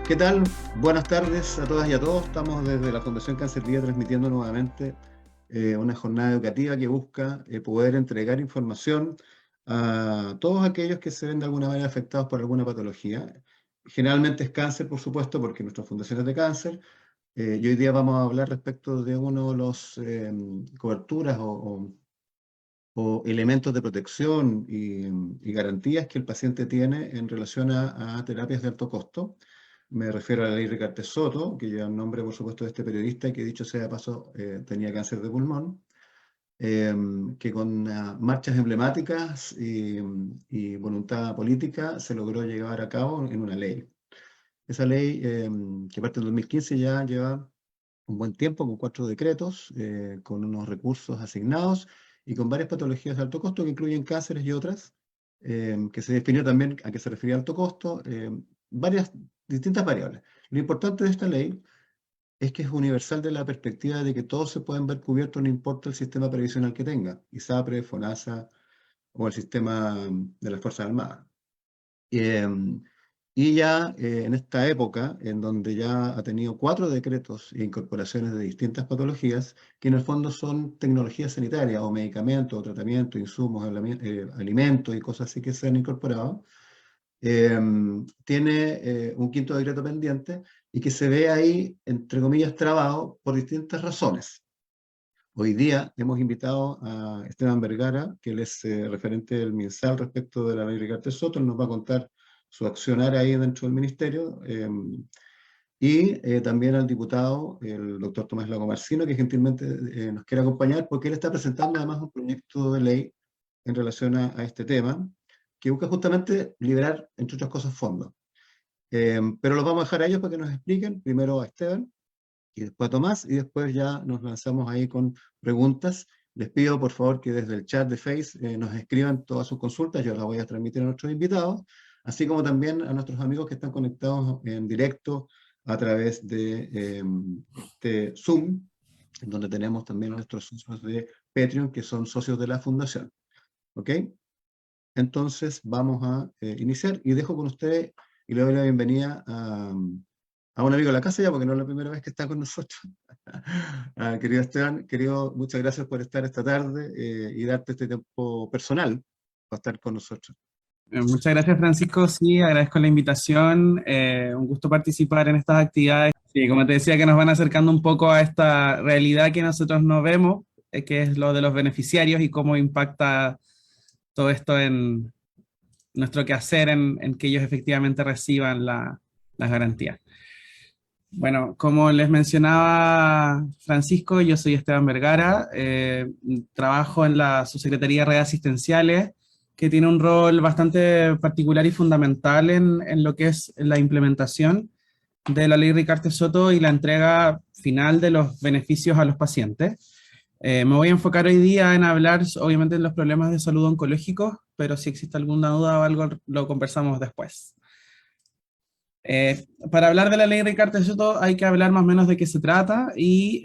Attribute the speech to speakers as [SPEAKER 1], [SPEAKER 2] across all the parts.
[SPEAKER 1] ¿Qué tal? Buenas tardes a todas y a todos. Estamos desde la Fundación Cáncer Día transmitiendo nuevamente una jornada educativa que busca poder entregar información a todos aquellos que se ven de alguna manera afectados por alguna patología. Generalmente es cáncer, por supuesto, porque nuestra fundación es de cáncer. Y hoy día vamos a hablar respecto de uno de los coberturas o elementos de protección y garantías que el paciente tiene en relación a terapias de alto costo. Me refiero a la ley Ricardo Soto, que lleva el nombre, por supuesto, de este periodista, que dicho sea de paso, tenía cáncer de pulmón, que con marchas emblemáticas y voluntad política se logró llevar a cabo en una ley. Esa ley, que parte del 2015, ya lleva un buen tiempo, con 4 decretos, con unos recursos asignados y con varias patologías de alto costo que incluyen cánceres y otras, que se definió también a qué se refería alto costo, varias distintas variables. Lo importante de esta ley es que es universal de la perspectiva de que todos se pueden ver cubiertos, no importa el sistema previsional que tenga, ISAPRE, FONASA o el sistema de las Fuerzas Armadas. Em, y ya en esta época, en donde ya ha tenido 4 decretos e incorporaciones de distintas patologías, que en el fondo son tecnologías sanitarias o medicamentos o tratamientos, insumos, alimentos y cosas así que se han incorporado, tiene un 5.º decreto pendiente y que se ve ahí, entre comillas, trabado por distintas razones. Hoy día hemos invitado a Esteban Vergara, que él es referente del MinSal respecto de la ley Ricardo Soto. Él nos va a contar su accionar ahí dentro del ministerio. Y también al diputado, el doctor Tomás Lagomarsino, que gentilmente nos quiere acompañar, porque él está presentando además un proyecto de ley en relación a este tema, que busca justamente liberar, entre otras cosas, fondos. Pero los vamos a dejar a ellos para que nos expliquen, primero a Esteban, y después a Tomás, y después ya nos lanzamos ahí con preguntas. Les pido por favor que desde el chat de Face nos escriban todas sus consultas, yo las voy a transmitir a nuestros invitados, así como también a nuestros amigos que están conectados en directo a través de Zoom, en donde tenemos también a nuestros socios de Patreon, que son socios de la fundación. ¿Ok? Entonces vamos a iniciar y dejo con ustedes y le doy la bienvenida a un amigo de la casa ya, porque no es la primera vez que está con nosotros. Querido Esteban, querido, muchas gracias por estar esta tarde y darte este tiempo personal para estar con nosotros.
[SPEAKER 2] Muchas gracias, Francisco. Sí, agradezco la invitación. Un gusto participar en estas actividades. Sí, como te decía, que nos van acercando un poco a esta realidad que nosotros no vemos, que es lo de los beneficiarios y cómo impacta todo esto en nuestro quehacer, en que ellos efectivamente reciban las garantías. Bueno, como les mencionaba Francisco, yo soy Esteban Vergara, trabajo en la Subsecretaría de Redes Asistenciales, que tiene un rol bastante particular y fundamental en lo que es la implementación de la ley Ricardo Soto y la entrega final de los beneficios a los pacientes. Me voy a enfocar hoy día en hablar, obviamente, de los problemas de salud oncológicos, pero si existe alguna duda o algo, lo conversamos después. Para hablar de la ley Ricardo Soto hay que hablar más o menos de qué se trata y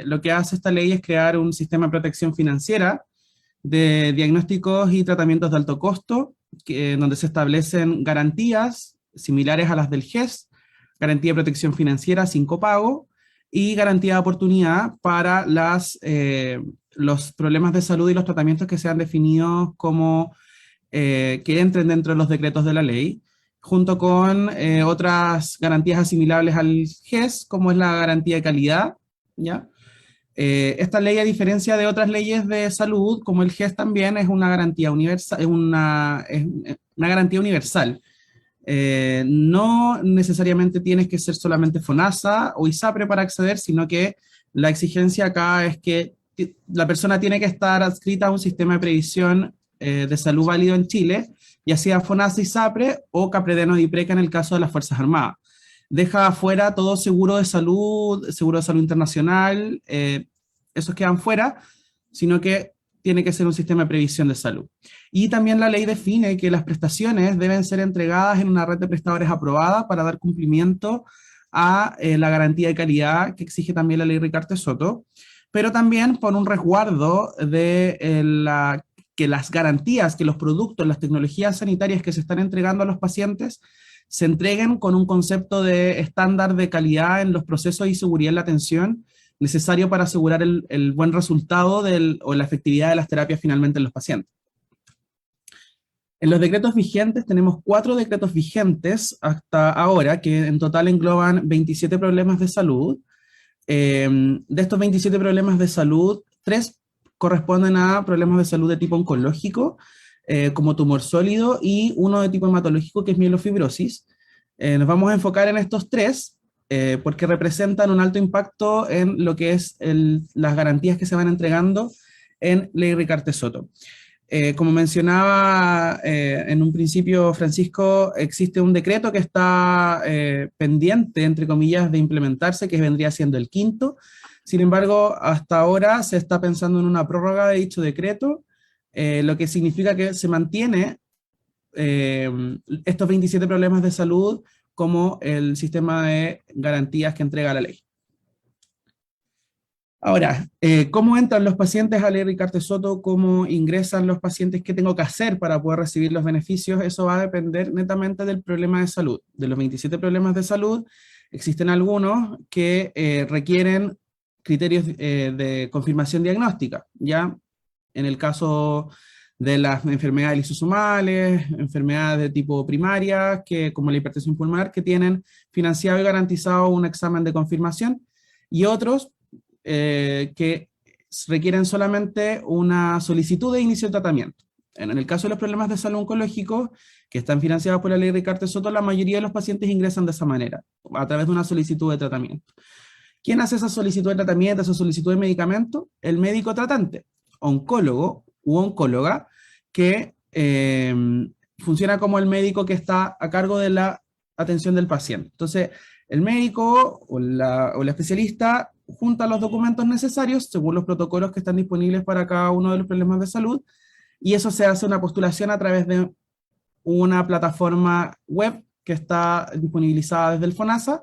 [SPEAKER 2] lo que hace esta ley es crear un sistema de protección financiera de diagnósticos y tratamientos de alto costo, donde se establecen garantías similares a las del GES, garantía de protección financiera sin copago y garantía de oportunidad para los problemas de salud y los tratamientos que sean definidos como que entren dentro de los decretos de la ley, junto con otras garantías asimilables al GES, como es la garantía de calidad, ¿ya? Esta ley, a diferencia de otras leyes de salud, como el GES también, es una garantía universal, es una garantía universal. No necesariamente tienes que ser solamente FONASA o ISAPRE para acceder, sino que la exigencia acá es que la persona tiene que estar adscrita a un sistema de previsión de salud válido en Chile, ya sea FONASA, ISAPRE o CAPREDENO y IPRECA en el caso de las Fuerzas Armadas. Deja afuera todo seguro de salud internacional, esos quedan fuera, sino que tiene que ser un sistema de previsión de salud. Y también la ley define que las prestaciones deben ser entregadas en una red de prestadores aprobada para dar cumplimiento a la garantía de calidad que exige también la ley Ricardo Soto, pero también por un resguardo de que las garantías, que los productos, las tecnologías sanitarias que se están entregando a los pacientes se entreguen con un concepto de estándar de calidad en los procesos y seguridad en la atención necesario para asegurar el buen resultado o la efectividad de las terapias finalmente en los pacientes. En los decretos vigentes tenemos 4 decretos vigentes hasta ahora, que en total engloban 27 problemas de salud. De estos 27 problemas de salud, 3 corresponden a problemas de salud de tipo oncológico, como tumor sólido, y uno de tipo hematológico, que es mielofibrosis. Nos vamos a enfocar en estos 3, porque representan un alto impacto en lo que es las garantías que se van entregando en Ley Ricarte Soto. Como mencionaba en un principio Francisco, existe un decreto que está pendiente, entre comillas, de implementarse, que vendría siendo el 5º. Sin embargo, hasta ahora se está pensando en una prórroga de dicho decreto, lo que significa que se mantiene estos 27 problemas de salud como el sistema de garantías que entrega la ley. Ahora, ¿cómo entran los pacientes a Ley Ricarte Soto? ¿Cómo ingresan los pacientes? ¿Qué tengo que hacer para poder recibir los beneficios? Eso va a depender netamente del problema de salud. De los 27 problemas de salud, existen algunos que requieren criterios de confirmación diagnóstica, ¿ya? En el caso de las enfermedades lisosomales, enfermedades de tipo primaria, como la hipertensión pulmonar, que tienen financiado y garantizado un examen de confirmación, y otros que requieren solamente una solicitud de inicio de tratamiento. En el caso de los problemas de salud oncológicos, que están financiados por la Ley Ricarte Soto, la mayoría de los pacientes ingresan de esa manera, a través de una solicitud de tratamiento. ¿Quién hace esa solicitud de tratamiento, esa solicitud de medicamento? El médico tratante, oncólogo u oncóloga, que funciona como el médico que está a cargo de la atención del paciente. Entonces, el médico o la especialista junta los documentos necesarios según los protocolos que están disponibles para cada uno de los problemas de salud, y eso se hace una postulación a través de una plataforma web que está disponibilizada desde el FONASA,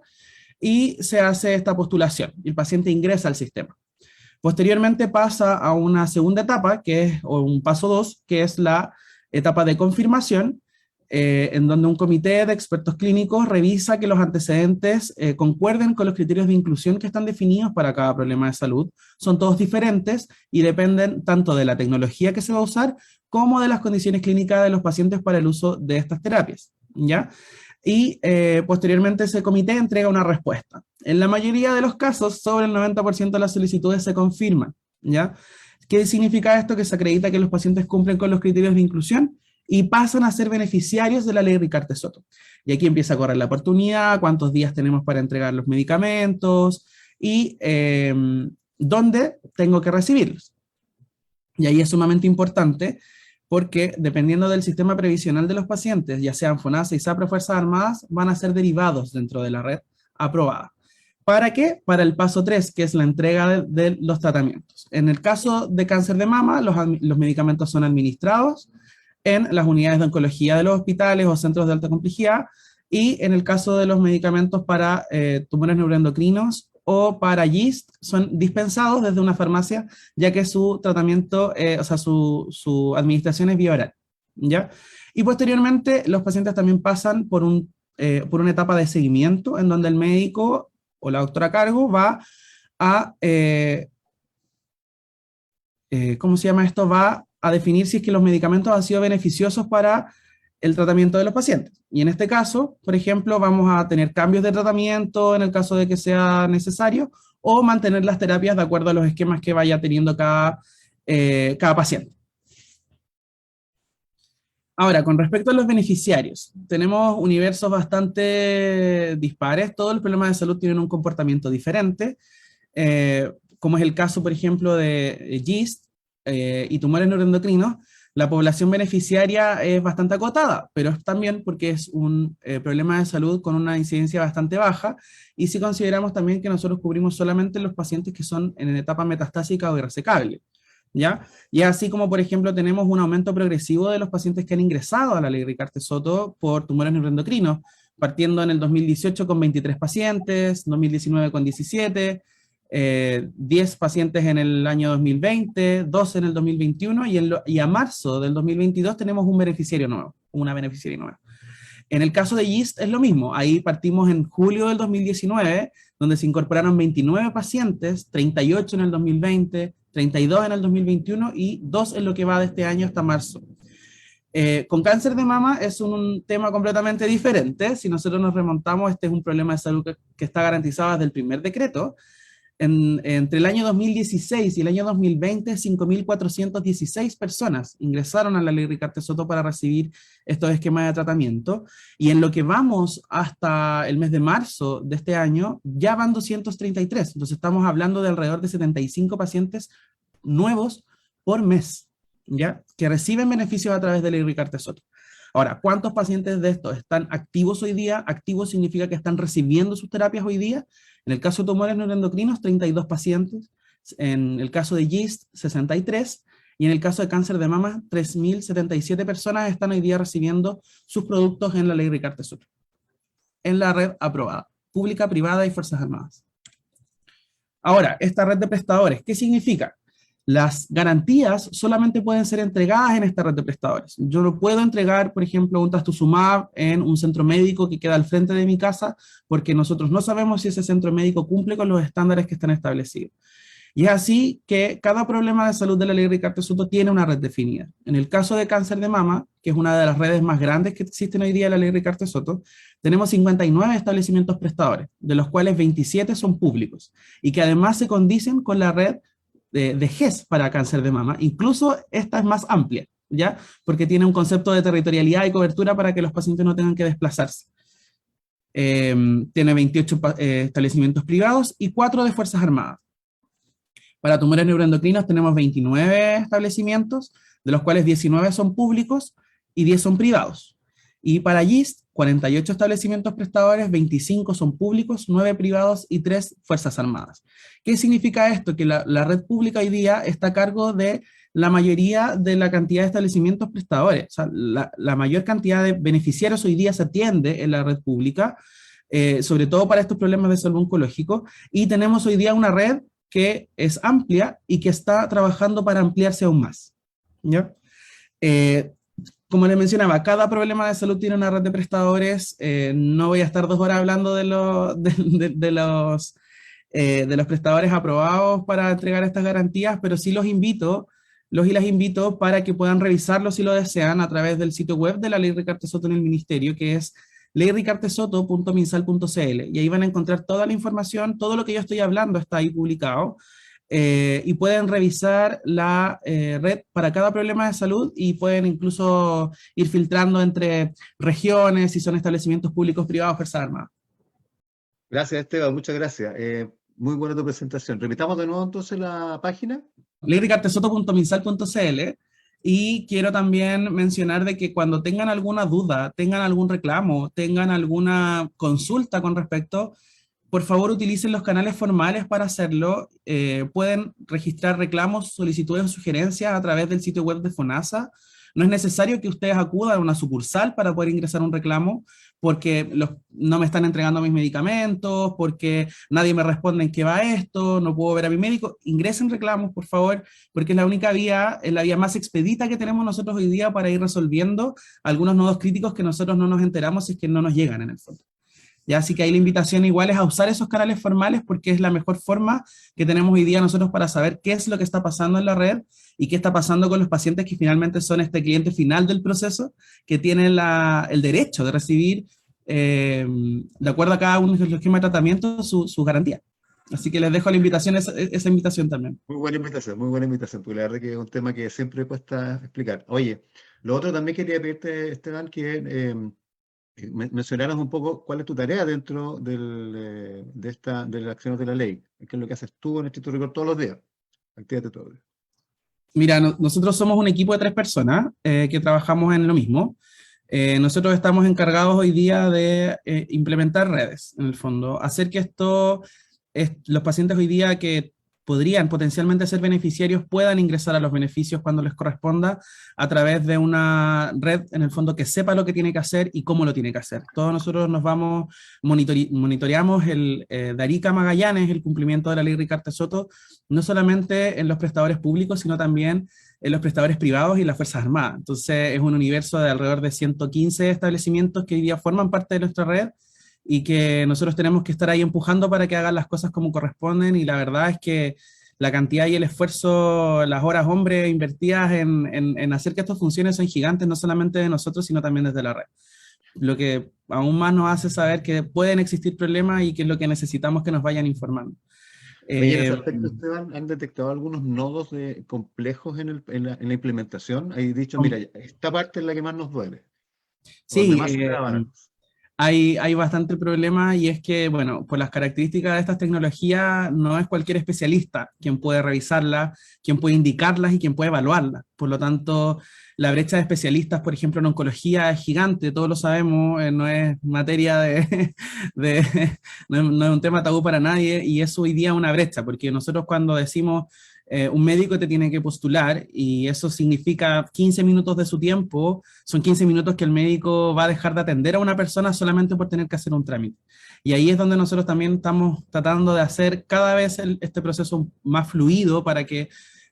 [SPEAKER 2] y se hace esta postulación, y el paciente ingresa al sistema. Posteriormente pasa a una segunda etapa, o un paso 2, que es la etapa de confirmación, en donde un comité de expertos clínicos revisa que los antecedentes concuerden con los criterios de inclusión que están definidos para cada problema de salud. Son todos diferentes y dependen tanto de la tecnología que se va a usar como de las condiciones clínicas de los pacientes para el uso de estas terapias, ¿ya? Y posteriormente ese comité entrega una respuesta. En la mayoría de los casos, sobre el 90% de las solicitudes se confirman, ¿ya? ¿Qué significa esto? Que se acredita que los pacientes cumplen con los criterios de inclusión y pasan a ser beneficiarios de la Ley Ricarte Soto. Y aquí empieza a correr la oportunidad, cuántos días tenemos para entregar los medicamentos y dónde tengo que recibirlos. Y ahí es sumamente importante, porque dependiendo del sistema previsional de los pacientes, ya sean FONASA, ISAPRE o Fuerzas Armadas, van a ser derivados dentro de la red aprobada. ¿Para qué? Para el paso 3, que es la entrega de los tratamientos. En el caso de cáncer de mama, los medicamentos son administrados en las unidades de oncología de los hospitales o centros de alta complejidad, y en el caso de los medicamentos para tumores neuroendocrinos o para GIST, son dispensados desde una farmacia, ya que su tratamiento, su administración es vía oral, ¿ya? Y posteriormente los pacientes también pasan por una etapa de seguimiento, en donde el médico o la doctora a cargo va a, ¿cómo se llama esto? Va a definir si es que los medicamentos han sido beneficiosos para el tratamiento de los pacientes. Y en este caso, por ejemplo, vamos a tener cambios de tratamiento en el caso de que sea necesario, o mantener las terapias de acuerdo a los esquemas que vaya teniendo cada paciente. Ahora, con respecto a los beneficiarios, tenemos universos bastante dispares. Todos los problemas de salud tienen un comportamiento diferente, como es el caso, por ejemplo, de GIST y tumores neuroendocrinos. La población beneficiaria es bastante acotada, pero es también porque es un problema de salud con una incidencia bastante baja, y si consideramos también que nosotros cubrimos solamente los pacientes que son en etapa metastásica o irresecable, ¿ya? Y así como, por ejemplo, tenemos un aumento progresivo de los pacientes que han ingresado a la Ley Ricarte Soto por tumores neuroendocrinos, partiendo en el 2018 con 23 pacientes, 2019 con 17, 10 pacientes en el año 2020, 12 en el 2021, y a marzo del 2022 tenemos un beneficiario nuevo, una beneficiaria nueva. En el caso de GIST es lo mismo, ahí partimos en julio del 2019, donde se incorporaron 29 pacientes, 38 en el 2020, 32 en el 2021 y 2 en lo que va de este año hasta marzo. Con cáncer de mama es un tema completamente diferente. Si nosotros nos remontamos, este es un problema de salud que está garantizado desde el primer decreto. Entre el año 2016 y el año 2020, 5.416 personas ingresaron a la ley Ricarte Soto para recibir estos esquemas de tratamiento, y en lo que vamos hasta el mes de marzo de este año, ya van 233. Entonces estamos hablando de alrededor de 75 pacientes nuevos por mes, ¿ya? Que reciben beneficios a través de la ley Ricarte Soto. Ahora, ¿cuántos pacientes de estos están activos hoy día? Activos significa que están recibiendo sus terapias hoy día. En el caso de tumores neuroendocrinos, 32 pacientes. En el caso de GIST, 63. Y en el caso de cáncer de mama, 3.077 personas están hoy día recibiendo sus productos en la ley Ricarte Soto, en la red aprobada, pública, privada y Fuerzas Armadas. Ahora, esta red de prestadores, ¿qué significa? Las garantías solamente pueden ser entregadas en esta red de prestadores. Yo no puedo entregar, por ejemplo, un trastuzumab en un centro médico que queda al frente de mi casa, porque nosotros no sabemos si ese centro médico cumple con los estándares que están establecidos. Y es así que cada problema de salud de la ley Ricarte Soto tiene una red definida. En el caso de cáncer de mama, que es una de las redes más grandes que existen hoy día en la ley Ricarte Soto, tenemos 59 establecimientos prestadores, de los cuales 27 son públicos, y que además se condicen con la red de GES para cáncer de mama. Incluso esta es más amplia, ¿ya? Porque tiene un concepto de territorialidad y cobertura para que los pacientes no tengan que desplazarse. Tiene 28 establecimientos privados y 4 de Fuerzas Armadas. Para tumores neuroendocrinos tenemos 29 establecimientos, de los cuales 19 son públicos y 10 son privados. Y para GIST, 48 establecimientos prestadores, 25 son públicos, 9 privados y 3 Fuerzas Armadas. ¿Qué significa esto? Que la red pública hoy día está a cargo de la mayoría de la cantidad de establecimientos prestadores. O sea, la mayor cantidad de beneficiarios hoy día se atiende en la red pública, sobre todo para estos problemas de salud oncológico, y tenemos hoy día una red que es amplia y que está trabajando para ampliarse aún más, ¿ya? Como les mencionaba, cada problema de salud tiene una red de prestadores. No voy a estar 2 horas hablando de los prestadores aprobados para entregar estas garantías, pero sí los y las invito para que puedan revisarlo si lo desean a través del sitio web de la Ley Ricarte Soto en el Ministerio, que es leyricartesoto.minsal.cl, y ahí van a encontrar toda la información, todo lo que yo estoy hablando está ahí publicado. Y pueden revisar la red para cada problema de salud, y pueden incluso ir filtrando entre regiones, si son establecimientos públicos, privados, Fuerzas Armadas.
[SPEAKER 1] Gracias, Esteban, muchas gracias. Muy buena tu presentación. Repitamos de nuevo entonces la página.
[SPEAKER 2] leyricartesoto.minsal.cl. Y quiero también mencionar de que cuando tengan alguna duda, tengan algún reclamo, tengan alguna consulta con respecto, por favor utilicen los canales formales para hacerlo. Pueden registrar reclamos, solicitudes o sugerencias a través del sitio web de FONASA. No es necesario que ustedes acudan a una sucursal para poder ingresar un reclamo, porque no me están entregando mis medicamentos, porque nadie me responde en qué va esto, no puedo ver a mi médico. Ingresen reclamos, por favor, porque es la única vía, es la vía más expedita que tenemos nosotros hoy día para ir resolviendo algunos nodos críticos que nosotros no nos enteramos si es que no nos llegan en el fondo. Ya, así que ahí la invitación igual es a usar esos canales formales, porque es la mejor forma que tenemos hoy día nosotros para saber qué es lo que está pasando en la red y qué está pasando con los pacientes que finalmente son este cliente final del proceso, que tienen el derecho de recibir, de acuerdo a cada uno de los esquemas de tratamiento, su garantía. Así que les dejo la invitación, esa invitación también.
[SPEAKER 1] Muy buena invitación, porque la verdad que es un tema que siempre cuesta explicar. Oye, lo otro también quería pedirte, Esteban, que mencionaras un poco cuál es tu tarea dentro de las acciones de la ley. ¿Qué es lo que haces tú en Estricto Rigor todos los días? Actívate todos los días.
[SPEAKER 2] Mira, nosotros somos un equipo de 3 personas que trabajamos en lo mismo. Nosotros estamos encargados hoy día de implementar redes, en el fondo, hacer que los pacientes hoy día que podrían potencialmente ser beneficiarios puedan ingresar a los beneficios cuando les corresponda, a través de una red, en el fondo, que sepa lo que tiene que hacer y cómo lo tiene que hacer. Todos nosotros nos vamos, monitoreamos de Arica a Magallanes el cumplimiento de la ley Ricarte Soto, no solamente en los prestadores públicos, sino también los prestadores privados y las Fuerzas Armadas. Entonces es un universo de alrededor de 115 establecimientos que hoy día forman parte de nuestra red y que nosotros tenemos que estar ahí empujando para que hagan las cosas como corresponden, y la verdad es que la cantidad y el esfuerzo, las horas hombre invertidas en hacer que esto funcione son gigantes, no solamente de nosotros, sino también desde la red. Lo que aún más nos hace saber que pueden existir problemas y que es lo que necesitamos que nos vayan informando.
[SPEAKER 1] Oye, en ese
[SPEAKER 2] Eh,
[SPEAKER 1] aspecto, Esteban, ¿han detectado algunos nodos complejos en la implementación? Hay dicho, mira, esta parte es la que más nos duele, o donde
[SPEAKER 2] sí,
[SPEAKER 1] más se traba la cosa.
[SPEAKER 2] hay bastante problema, y es que, bueno, por las características de estas tecnologías, no es cualquier especialista quien puede revisarlas, quien puede indicarlas y quien puede evaluarlas. Por lo tanto, la brecha de especialistas, por ejemplo, en oncología es gigante, todos lo sabemos, no es materia no es un tema tabú para nadie, y es hoy día una brecha, porque nosotros cuando decimos un médico te tiene que postular, y eso significa 15 minutos de su tiempo, son 15 minutos que el médico va a dejar de atender a una persona solamente por tener que hacer un trámite. Y ahí es donde nosotros también estamos tratando de hacer cada vez este proceso más fluido para que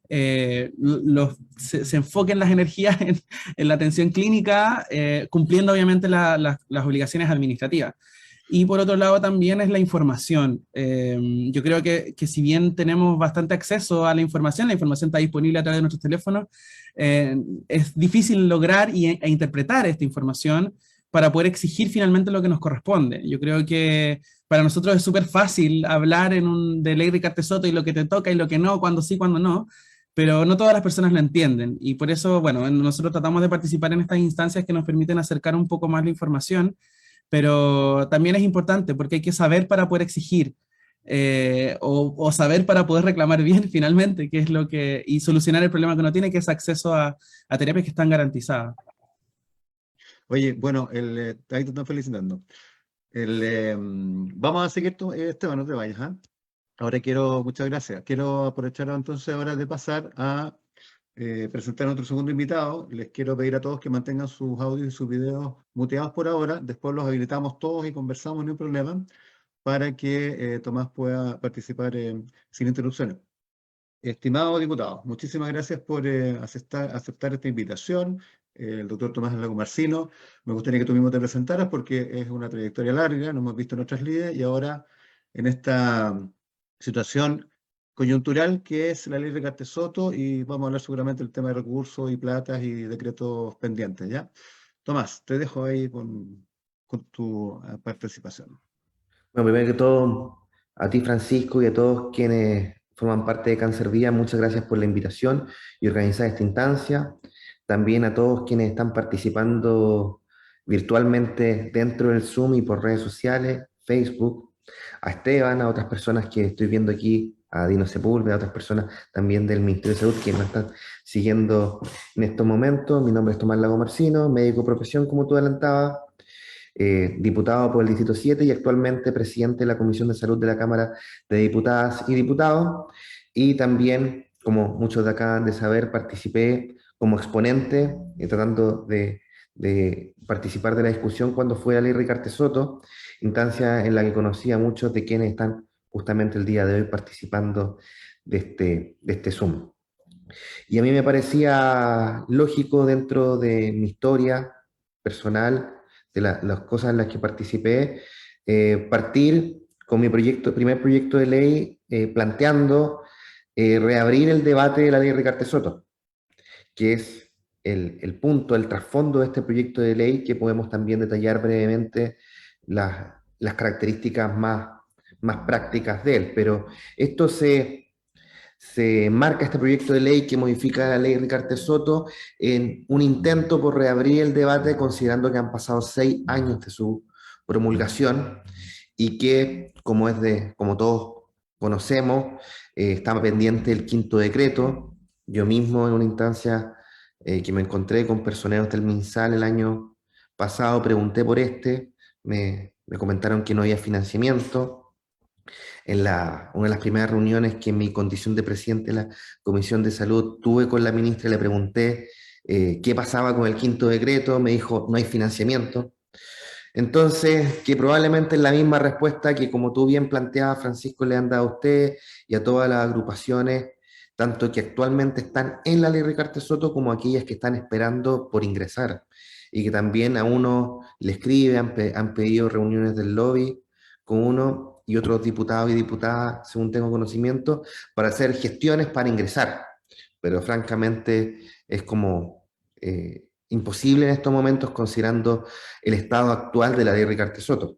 [SPEAKER 2] se enfoquen las energías en la atención clínica, cumpliendo obviamente las obligaciones administrativas. Y por otro lado también es la información. Yo creo que si bien tenemos bastante acceso a la información está disponible a través de nuestros teléfonos, es difícil lograr e interpretar esta información para poder exigir finalmente lo que nos corresponde. Yo creo que para nosotros es súper fácil hablar de ley Ricardo Soto y lo que te toca y lo que no, cuando sí, cuando no, pero no todas las personas lo entienden. Y por eso, bueno, nosotros tratamos de participar en estas instancias que nos permiten acercar un poco más la información, pero también es importante porque hay que saber para poder exigir, o saber para poder reclamar bien finalmente, que es lo que, y solucionar el problema que uno tiene, que es acceso a terapias que están garantizadas.
[SPEAKER 1] Oye, bueno, ahí te están felicitando. Vamos a seguir, Esteban, no te vayas, ¿ah? Ahora muchas gracias. Quiero aprovechar entonces ahora de pasar a presentar a nuestro segundo invitado. Les quiero pedir a todos que mantengan sus audios y sus videos muteados por ahora. Después los habilitamos todos y conversamos, no hay problema, para que Tomás pueda participar sin interrupciones. Estimado diputado, muchísimas gracias por aceptar esta invitación. El doctor Tomás Lagomarsino, me gustaría que tú mismo te presentaras porque es una trayectoria larga, nos hemos visto en otras líderes y ahora en esta situación coyuntural que es la ley de Soto, y vamos a hablar seguramente del tema de recursos y platas y decretos pendientes, ¿ya? Tomás, te dejo ahí con tu participación.
[SPEAKER 3] Bueno, primero que todo, a ti, Francisco, y a todos quienes forman parte de Cáncer Vía, muchas gracias por la invitación y organizar esta instancia. También a todos quienes están participando virtualmente dentro del Zoom y por redes sociales, Facebook, a Esteban, a otras personas que estoy viendo aquí, a Dino Sepúlveda, a otras personas también del Ministerio de Salud que nos están siguiendo en estos momentos. Mi nombre es Tomás Lagomarsino, médico de profesión, como tú adelantabas, diputado por el Distrito 7 y actualmente presidente de la Comisión de Salud de la Cámara de Diputadas y Diputados. Y también, como muchos de acá han de saber, participé como exponente, tratando de participar de la discusión cuando fue la ley Ricardo Soto, instancia en la que conocí a muchos de quienes están justamente el día de hoy participando de este Zoom. Y a mí me parecía lógico dentro de mi historia personal, de las cosas en las que participé, partir con mi primer proyecto de ley planteando reabrir el debate de la ley Ricardo Soto, que es el punto, el trasfondo de este proyecto de ley, que podemos también detallar brevemente las características más prácticas de él. Pero esto se marca, este proyecto de ley que modifica la ley Ricardo Soto, en un intento por reabrir el debate, considerando que han pasado 6 años de su promulgación y que, como todos conocemos, estaba pendiente el quinto decreto. Yo mismo, en una instancia que me encontré con personeros del MinSal el año pasado, pregunté por me comentaron que no había financiamiento. Una de las primeras reuniones que en mi condición de presidente de la Comisión de Salud tuve con la ministra, le pregunté qué pasaba con el quinto decreto, me dijo, no hay financiamiento. Entonces, que probablemente es la misma respuesta que, como tú bien planteabas, Francisco, le han dado a usted y a todas las agrupaciones tanto que actualmente están en la ley Ricardo Soto como aquellas que están esperando por ingresar y que también a uno le escriben, han pedido reuniones del lobby con uno y otros diputados y diputadas, según tengo conocimiento, para hacer gestiones para ingresar. Pero francamente es como imposible en estos momentos considerando el estado actual de la ley Ricardo Soto.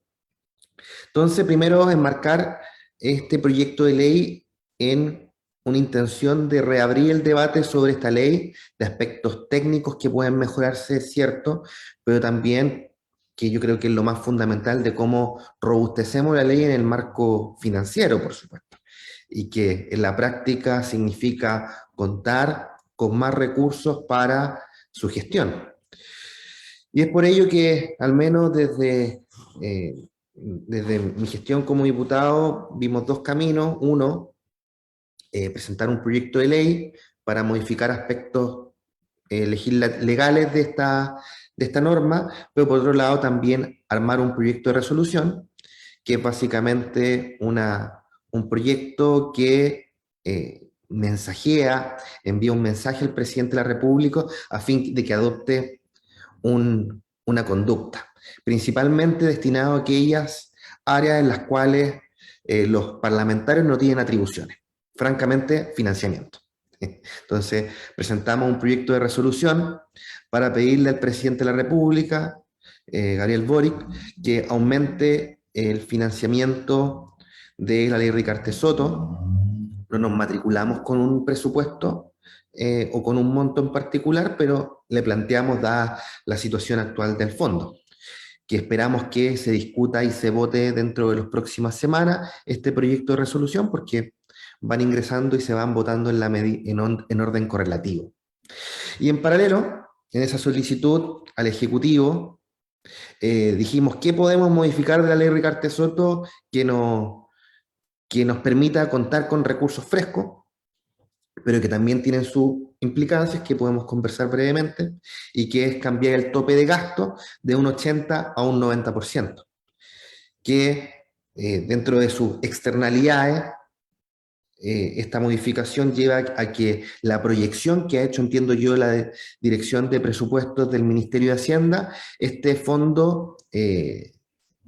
[SPEAKER 3] Entonces, primero enmarcar este proyecto de ley en una intención de reabrir el debate sobre esta ley, de aspectos técnicos que pueden mejorarse, es cierto, pero también que yo creo que es lo más fundamental de cómo robustecemos la ley en el marco financiero, por supuesto, y que en la práctica significa contar con más recursos para su gestión. Y es por ello que, al menos desde mi gestión como diputado, vimos dos caminos. Uno, presentar un proyecto de ley para modificar aspectos legales de esta norma, pero por otro lado también armar un proyecto de resolución, que es básicamente un proyecto que envía un mensaje al presidente de la República a fin de que adopte una conducta, principalmente destinado a aquellas áreas en las cuales los parlamentarios no tienen atribuciones, francamente, financiamiento. Entonces, presentamos un proyecto de resolución para pedirle al presidente de la República, Gabriel Boric, que aumente el financiamiento de la ley Ricardo Soto. No nos matriculamos con un presupuesto o con un monto en particular, pero le planteamos, dada la situación actual del fondo, que esperamos que se discuta y se vote dentro de las próximas semanas este proyecto de resolución, porque van ingresando y se van votando en orden correlativo. Y en paralelo, en esa solicitud al Ejecutivo, dijimos qué podemos modificar de la ley Ricardo Soto que nos permita contar con recursos frescos, pero que también tienen sus implicancias que podemos conversar brevemente, y que es cambiar el tope de gasto de un 80 a un 90%, que dentro de sus externalidades, esta modificación lleva a que la proyección que ha hecho, entiendo yo, la Dirección de Presupuestos del Ministerio de Hacienda, este fondo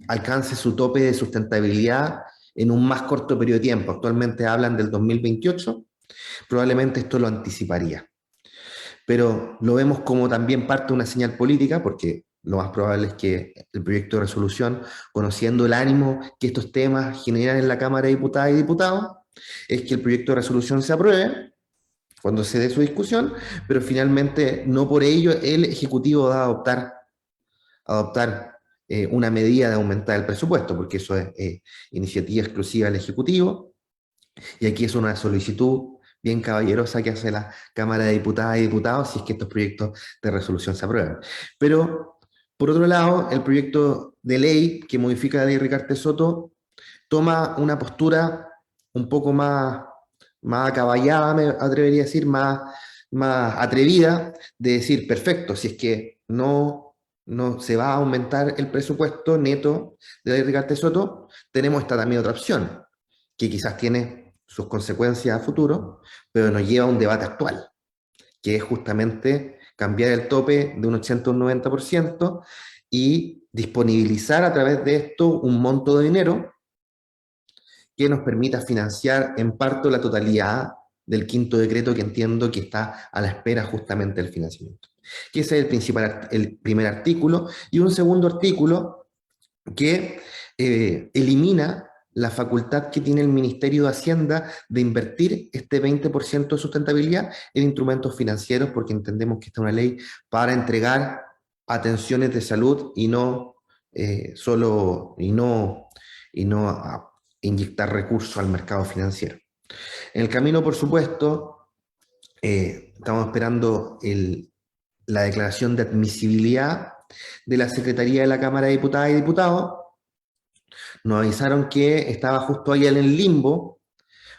[SPEAKER 3] alcance su tope de sustentabilidad en un más corto periodo de tiempo. Actualmente hablan del 2028, probablemente esto lo anticiparía. Pero lo vemos como también parte de una señal política, porque lo más probable es que el proyecto de resolución, conociendo el ánimo que estos temas generan en la Cámara de Diputadas y Diputados, es que el proyecto de resolución se apruebe cuando se dé su discusión, pero finalmente no por ello el Ejecutivo va a adoptar una medida de aumentar el presupuesto, porque eso es iniciativa exclusiva del Ejecutivo, y aquí es una solicitud bien caballerosa que hace la Cámara de Diputadas y Diputados si es que estos proyectos de resolución se aprueban. Pero, por otro lado, el proyecto de ley que modifica la ley Ricardo Soto toma una postura un poco más acaballada, me atrevería a decir, más atrevida, de decir, perfecto, si es que no se va a aumentar el presupuesto neto de la ley Ricardo Soto, tenemos esta también otra opción, que quizás tiene sus consecuencias a futuro, pero nos lleva a un debate actual, que es justamente cambiar el tope de un 80 a un 90% y disponibilizar a través de esto un monto de dinero que nos permita financiar en parte la totalidad del quinto decreto, que entiendo que está a la espera justamente del financiamiento. Que ese es el primer artículo, y un segundo artículo que elimina la facultad que tiene el Ministerio de Hacienda de invertir este 20% de sustentabilidad en instrumentos financieros, porque entendemos que esta es una ley para entregar atenciones de salud y no inyectar recursos al mercado financiero. En el camino, por supuesto, estamos esperando la declaración de admisibilidad de la Secretaría de la Cámara de Diputadas y Diputados. Nos avisaron que estaba justo ahí en el limbo,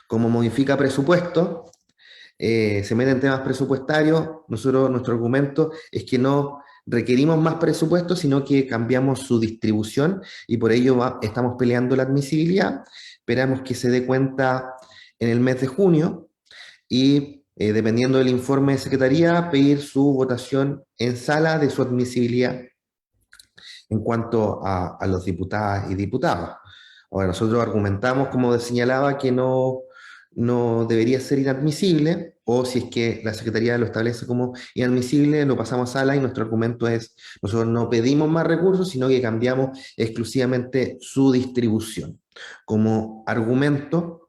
[SPEAKER 3] como modifica presupuesto, se mete en temas presupuestarios. Nuestro argumento es que no requerimos más presupuesto, sino que cambiamos su distribución, y por ello estamos peleando la admisibilidad. Esperamos que se dé cuenta en el mes de junio, y dependiendo del informe de secretaría, pedir su votación en sala de su admisibilidad en cuanto a los diputadas y diputados. Ahora, nosotros argumentamos, como señalaba, que no debería ser inadmisible, o si es que la Secretaría lo establece como inadmisible, lo pasamos a sala y nuestro argumento es, nosotros no pedimos más recursos, sino que cambiamos exclusivamente su distribución. Como argumento,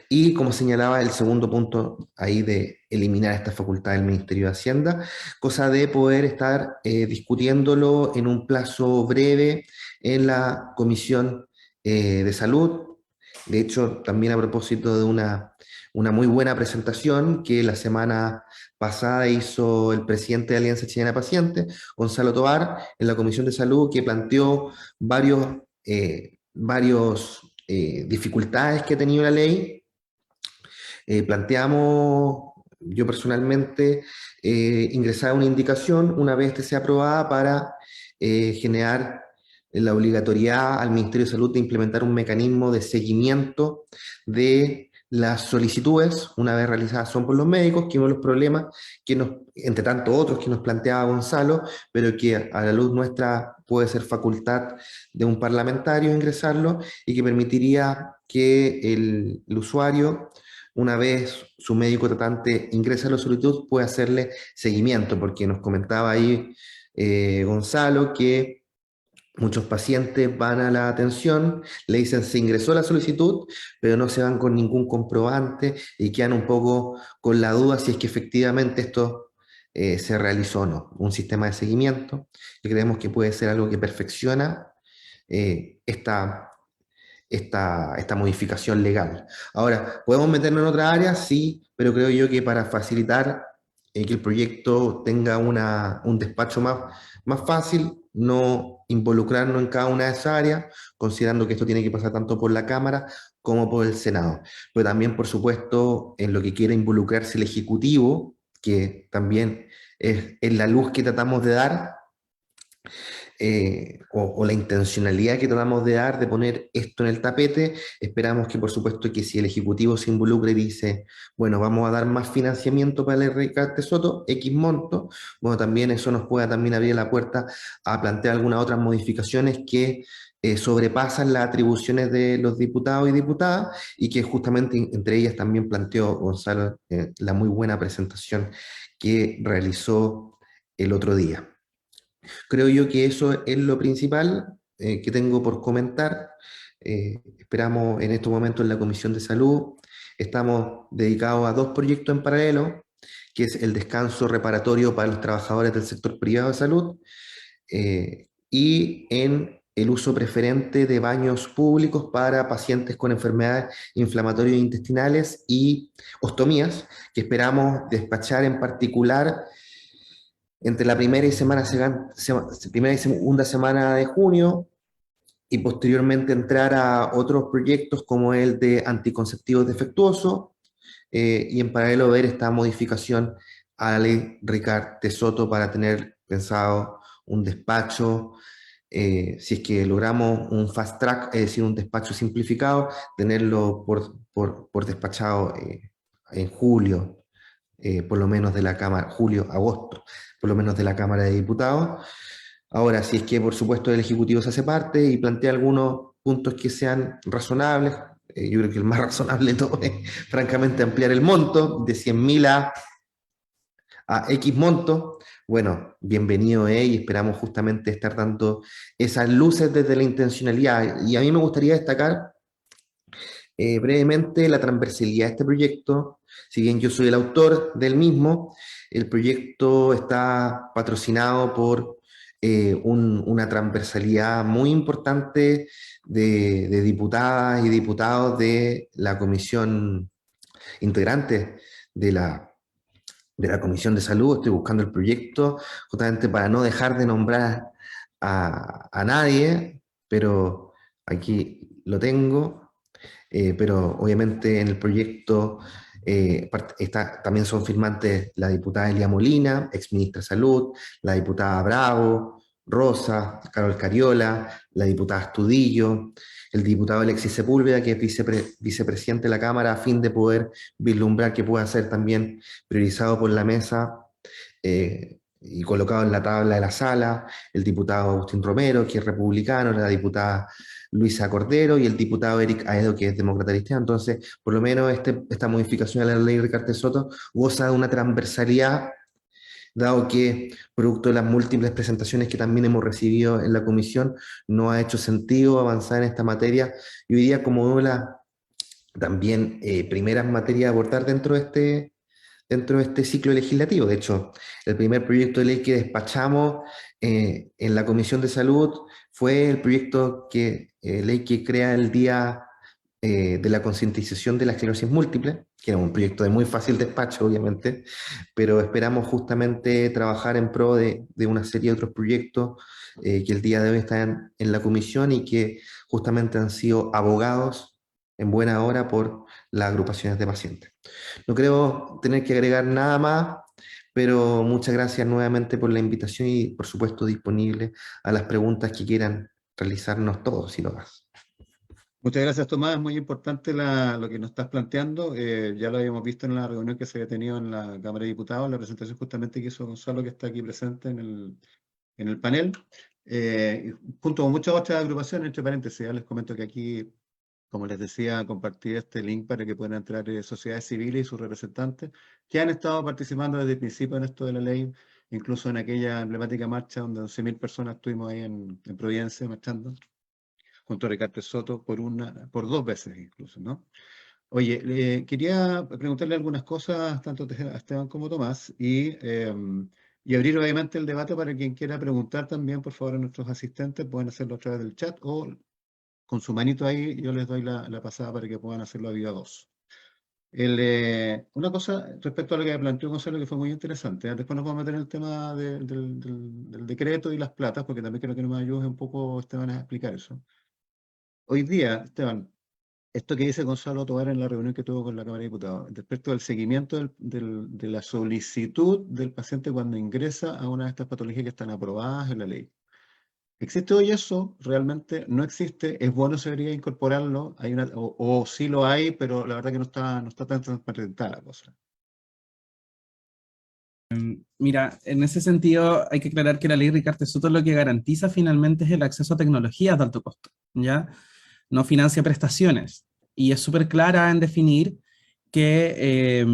[SPEAKER 3] y como señalaba el segundo punto ahí de eliminar esta facultad del Ministerio de Hacienda, cosa de poder estar discutiéndolo en un plazo breve en la Comisión de Salud. De hecho, también a propósito de una muy buena presentación que la semana pasada hizo el presidente de Alianza Chilena de Pacientes, Gonzalo Tovar, en la Comisión de Salud, que planteó varios dificultades que ha tenido la ley. Planteamos, yo personalmente, ingresar una indicación una vez que sea aprobada para generar la obligatoriedad al Ministerio de Salud de implementar un mecanismo de seguimiento de las solicitudes, una vez realizadas son por los médicos, que uno de los problemas, entre tantos otros que nos planteaba Gonzalo, pero que a la luz nuestra puede ser facultad de un parlamentario ingresarlo y que permitiría que el usuario, una vez su médico tratante ingresa la solicitud, puede hacerle seguimiento, porque nos comentaba ahí Gonzalo que muchos pacientes van a la atención, le dicen se ingresó la solicitud, pero no se van con ningún comprobante y quedan un poco con la duda si es que efectivamente esto se realizó o no. Un sistema de seguimiento que creemos que puede ser algo que perfecciona esta modificación legal. Ahora, ¿podemos meternos en otra área? Sí, pero creo yo que para facilitar que el proyecto tenga un despacho más fácil, no involucrarnos en cada una de esas áreas, considerando que esto tiene que pasar tanto por la Cámara como por el Senado. Pero también, por supuesto, en lo que quiera involucrarse el Ejecutivo, que también es la luz que tratamos de dar, o la intencionalidad que tratamos de dar de poner esto en el tapete. Esperamos que, por supuesto, que si el Ejecutivo se involucra y dice, bueno, vamos a dar más financiamiento para el RICARTE Soto, X monto, bueno, también eso nos pueda también abrir la puerta a plantear algunas otras modificaciones que sobrepasan las atribuciones de los diputados y diputadas, y que justamente entre ellas también planteó Gonzalo la muy buena presentación que realizó el otro día. Creo yo que eso es lo principal que tengo por comentar. Esperamos en estos momentos en la Comisión de Salud. Estamos dedicados a dos proyectos en paralelo, que es el descanso reparatorio para los trabajadores del sector privado de salud y en el uso preferente de baños públicos para pacientes con enfermedades inflamatorias intestinales y ostomías, que esperamos despachar en particular entre la primera y segunda semana de junio, y posteriormente entrar a otros proyectos como el de anticonceptivos defectuosos, y en paralelo ver esta modificación a la ley Ricardo Soto para tener pensado un despacho, si es que logramos un fast track, es decir, un despacho simplificado, tenerlo por despachado en julio, por lo menos de la Cámara, julio, agosto, por lo menos de la Cámara de Diputados. Ahora, si es que por supuesto el Ejecutivo se hace parte y plantea algunos puntos que sean razonables, yo creo que el más razonable de todo es francamente ampliar el monto de 100.000 a X monto. Bueno, bienvenido y esperamos justamente estar dando esas luces desde la intencionalidad. Y a mí me gustaría destacar brevemente la transversalidad de este proyecto. Si bien yo soy el autor del mismo, el proyecto está patrocinado por una transversalidad muy importante de diputadas y diputados de la comisión integrante de la Comisión de Salud. Estoy buscando el proyecto justamente para no dejar de nombrar a nadie, pero aquí lo tengo. Pero obviamente en el proyecto también son firmantes la diputada Elia Molina, ex ministra de Salud, la diputada Bravo, Rosa, Carol Cariola, la diputada Astudillo, el diputado Alexis Sepúlveda, que es vicepresidente de la Cámara, a fin de poder vislumbrar que pueda ser también priorizado por la mesa y colocado en la tabla de la sala, el diputado Agustín Romero, que es republicano, la diputada Luisa Cordero y el diputado Eric Aedo, que es demócrata cristiano. Entonces, por lo menos esta modificación a la ley Ricardo Soto goza de una transversalidad, dado que, producto de las múltiples presentaciones que también hemos recibido en la comisión, no ha hecho sentido avanzar en esta materia. Y hoy día, como una de las también primeras materias a abordar dentro de este ciclo legislativo. De hecho, el primer proyecto de ley que despachamos en la Comisión de Salud fue el proyecto ley que crea el Día de la Concientización de la Esclerosis Múltiple, que era un proyecto de muy fácil despacho, obviamente, pero esperamos justamente trabajar en pro de una serie de otros proyectos que el día de hoy están en la comisión y que justamente han sido abogados en buena hora por las agrupaciones de pacientes. No creo tener que agregar nada más, pero muchas gracias nuevamente por la invitación y por supuesto disponible a las preguntas que quieran realizarnos todos y lo más.
[SPEAKER 1] Muchas gracias, Tomás. Es muy importante lo que nos estás planteando. Ya lo habíamos visto en la reunión que se había tenido en la Cámara de Diputados, la presentación justamente que hizo Gonzalo, que está aquí presente en el panel, junto con muchas otras agrupaciones. Entre paréntesis, ya les comento que aquí, como les decía, compartí este link para que puedan entrar sociedades civiles y sus representantes, que han estado participando desde el principio en esto de la ley, incluso en aquella emblemática marcha donde 11.000 personas estuvimos ahí en Providencia marchando, junto a Ricardo Soto, por 2 veces incluso, ¿no? Oye, quería preguntarle algunas cosas tanto a Esteban como a Tomás y abrir obviamente el debate para quien quiera preguntar también, por favor, a nuestros asistentes, pueden hacerlo a través del chat o con su manito ahí, yo les doy la pasada para que puedan hacerlo a viva voz. Una cosa respecto a lo que planteó Gonzalo que fue muy interesante, después nos vamos a meter en el tema del decreto y las platas, porque también creo que nos ayude un poco, Esteban, a explicar eso. Hoy día, Esteban, esto que dice Gonzalo Tovar en la reunión que tuvo con la Cámara de Diputados, respecto al seguimiento de la solicitud del paciente cuando ingresa a una de estas patologías que están aprobadas en la ley. ¿Existe hoy eso? ¿Realmente no existe? ¿Es bueno, se debería incorporarlo? O sí lo hay, pero la verdad que no está tan transparentada la cosa.
[SPEAKER 2] Mira, en ese sentido hay que aclarar que la ley Ricardo Soto lo que garantiza finalmente es el acceso a tecnologías de alto costo, ¿ya? No financia prestaciones. Y es súper clara en definir que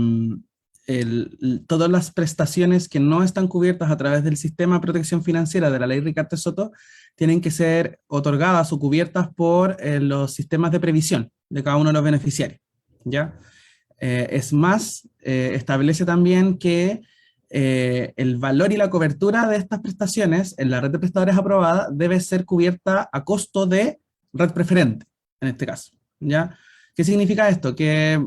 [SPEAKER 2] todas las prestaciones que no están cubiertas a través del sistema de protección financiera de la ley Ricardo Soto tienen que ser otorgadas o cubiertas por los sistemas de previsión de cada uno de los beneficiarios, ¿ya? Es más, establece también que el valor y la cobertura de estas prestaciones en la red de prestadores aprobada debe ser cubierta a costo de red preferente, en este caso, ¿ya? ¿Qué significa esto? Que,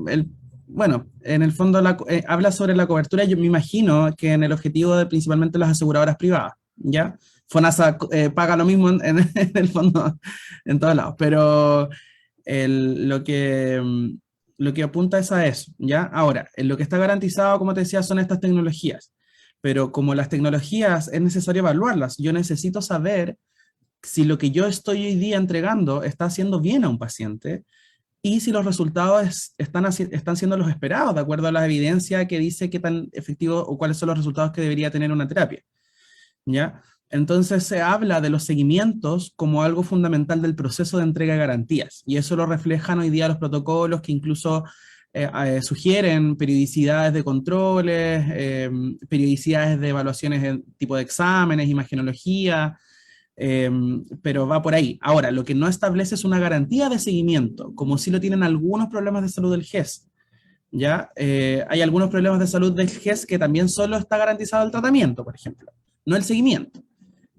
[SPEAKER 2] bueno, en el fondo habla sobre la cobertura, yo me imagino que en el objetivo de principalmente las aseguradoras privadas, ¿ya? FONASA paga lo mismo en el fondo en todos lados, pero lo que apunta es a eso, ¿ya? Ahora, lo que está garantizado, como te decía, son estas tecnologías, pero como las tecnologías es necesario evaluarlas, yo necesito saber si lo que yo estoy hoy día entregando está haciendo bien a un paciente y si los resultados están siendo los esperados, de acuerdo a la evidencia que dice qué tan efectivo o cuáles son los resultados que debería tener una terapia, ¿ya? Entonces se habla de los seguimientos como algo fundamental del proceso de entrega de garantías, y eso lo reflejan hoy día los protocolos que incluso sugieren periodicidades de controles, periodicidades de evaluaciones de tipo de exámenes, imagenología, pero va por ahí. Ahora, lo que no establece es una garantía de seguimiento, como sí lo tienen algunos problemas de salud del GES. ¿Ya? Hay algunos problemas de salud del GES que también solo está garantizado el tratamiento, por ejemplo, no el seguimiento,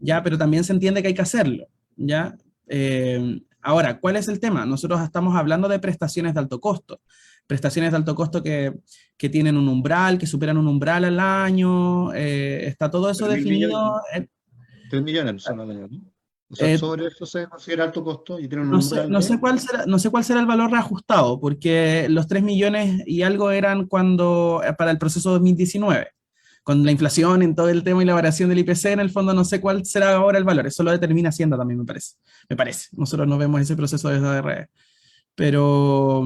[SPEAKER 2] ¿ya? Pero también se entiende que hay que hacerlo, ¿ya? Ahora, ¿cuál es el tema? Nosotros estamos hablando de prestaciones de alto costo, prestaciones de alto costo que tienen un umbral, que superan un umbral al año, está todo eso
[SPEAKER 1] 3.000
[SPEAKER 2] definido.
[SPEAKER 1] 3 millones son al año, ¿no? O sea, sobre eso se considera alto costo y tienen un umbral
[SPEAKER 2] no sé cuál será el valor reajustado, porque los 3 millones y algo eran para el proceso 2019. con la inflación en todo el tema y la variación del IPC, en el fondo no sé cuál será ahora el valor, eso lo determina Hacienda también, me parece. Nosotros no vemos ese proceso desde ARE, pero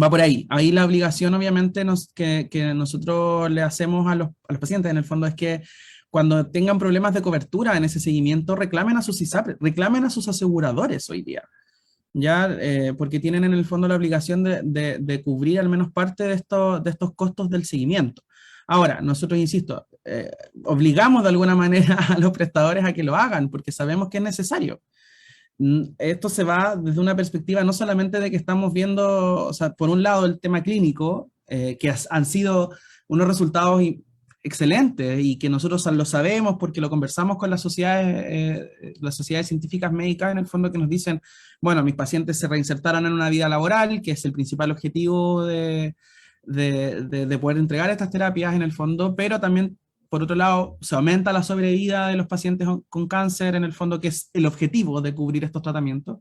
[SPEAKER 2] va por ahí. Ahí la obligación, obviamente, que nosotros le hacemos a los pacientes, en el fondo, es que cuando tengan problemas de cobertura en ese seguimiento, reclamen a sus ISAPRES, reclamen a sus aseguradores hoy día, ya, porque tienen en el fondo la obligación de cubrir al menos parte de estos costos del seguimiento. Ahora, nosotros, insisto, obligamos de alguna manera a los prestadores a que lo hagan, porque sabemos que es necesario. Esto se va desde una perspectiva no solamente de que estamos viendo, o sea, por un lado el tema clínico, que han sido unos resultados excelentes y que nosotros lo sabemos porque lo conversamos con las sociedades científicas médicas en el fondo, que nos dicen, bueno, mis pacientes se reinsertaron en una vida laboral, que es el principal objetivo de poder entregar estas terapias en el fondo, pero también por otro lado, se aumenta la sobrevida de los pacientes con cáncer, en el fondo, que es el objetivo de cubrir estos tratamientos.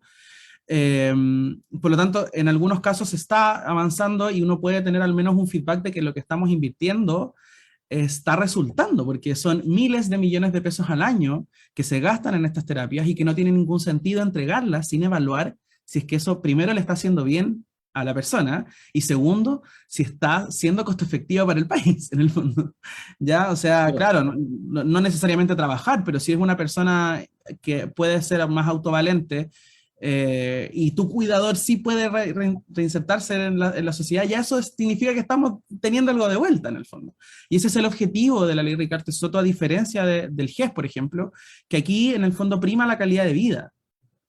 [SPEAKER 2] Por lo tanto, en algunos casos se está avanzando y uno puede tener al menos un feedback de que lo que estamos invirtiendo está resultando, porque son miles de millones de pesos al año que se gastan en estas terapias y que no tiene ningún sentido entregarlas sin evaluar si es que eso primero le está haciendo bien a la persona, y segundo, si está siendo costo efectivo para el país, en el fondo. ¿Ya? O sea, claro, no necesariamente trabajar, pero si es una persona que puede ser más autovalente, y tu cuidador sí puede reinsertarse en la sociedad, ya eso significa que estamos teniendo algo de vuelta, en el fondo. Y ese es el objetivo de la ley Ricardo Soto, a diferencia del GES, por ejemplo, que aquí, en el fondo, prima la calidad de vida.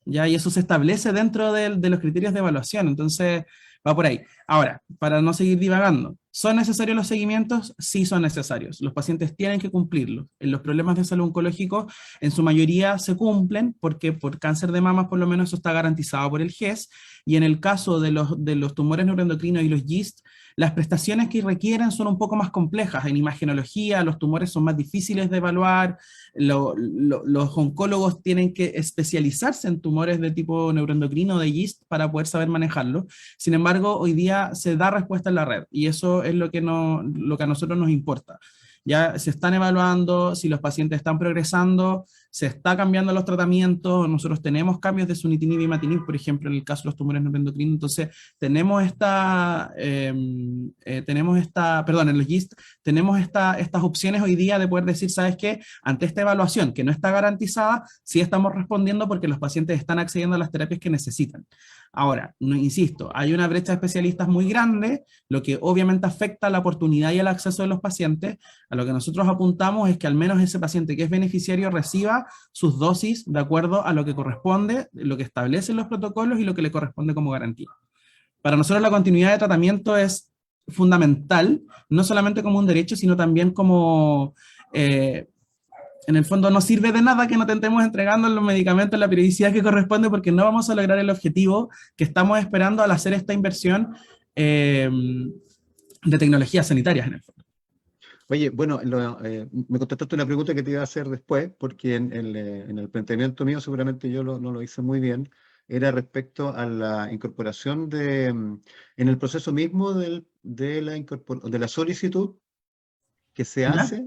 [SPEAKER 2] ¿Ya? Y eso se establece dentro de los criterios de evaluación, entonces va por ahí. Ahora, para no seguir divagando, ¿son necesarios los seguimientos? Sí son necesarios, los pacientes tienen que cumplirlos. En los problemas de salud oncológico, en su mayoría se cumplen, porque por cáncer de mama por lo menos eso está garantizado por el GES, y en el caso de los tumores neuroendocrinos y los GIST, las prestaciones que requieren son un poco más complejas. En imagenología los tumores son más difíciles de evaluar, los oncólogos tienen que especializarse en tumores de tipo neuroendocrino de GIST para poder saber manejarlo. Sin embargo, hoy día se da respuesta en la red, y eso es lo que a nosotros nos importa. Ya se están evaluando si los pacientes están progresando, se está cambiando los tratamientos, nosotros tenemos cambios de sunitinib y imatinib, por ejemplo, en el caso de los tumores neuroendocrinos, entonces tenemos en los GIST, tenemos estas opciones hoy día de poder decir, ¿sabes qué? Ante esta evaluación que no está garantizada, sí estamos respondiendo porque los pacientes están accediendo a las terapias que necesitan. Ahora, no, insisto, hay una brecha de especialistas muy grande, lo que obviamente afecta la oportunidad y el acceso de los pacientes. A lo que nosotros apuntamos es que al menos ese paciente que es beneficiario reciba sus dosis de acuerdo a lo que corresponde, lo que establecen los protocolos y lo que le corresponde como garantía. Para nosotros la continuidad de tratamiento es fundamental, no solamente como un derecho, sino también como... en el fondo no sirve de nada que no tentemos entregando los medicamentos en la periodicidad que corresponde, porque no vamos a lograr el objetivo que estamos esperando al hacer esta inversión de tecnologías sanitarias, en el fondo.
[SPEAKER 1] Oye, bueno, me contestaste una pregunta que te iba a hacer después, porque en el planteamiento mío seguramente yo no lo hice muy bien, era respecto a la incorporación en el proceso mismo de la solicitud que se hace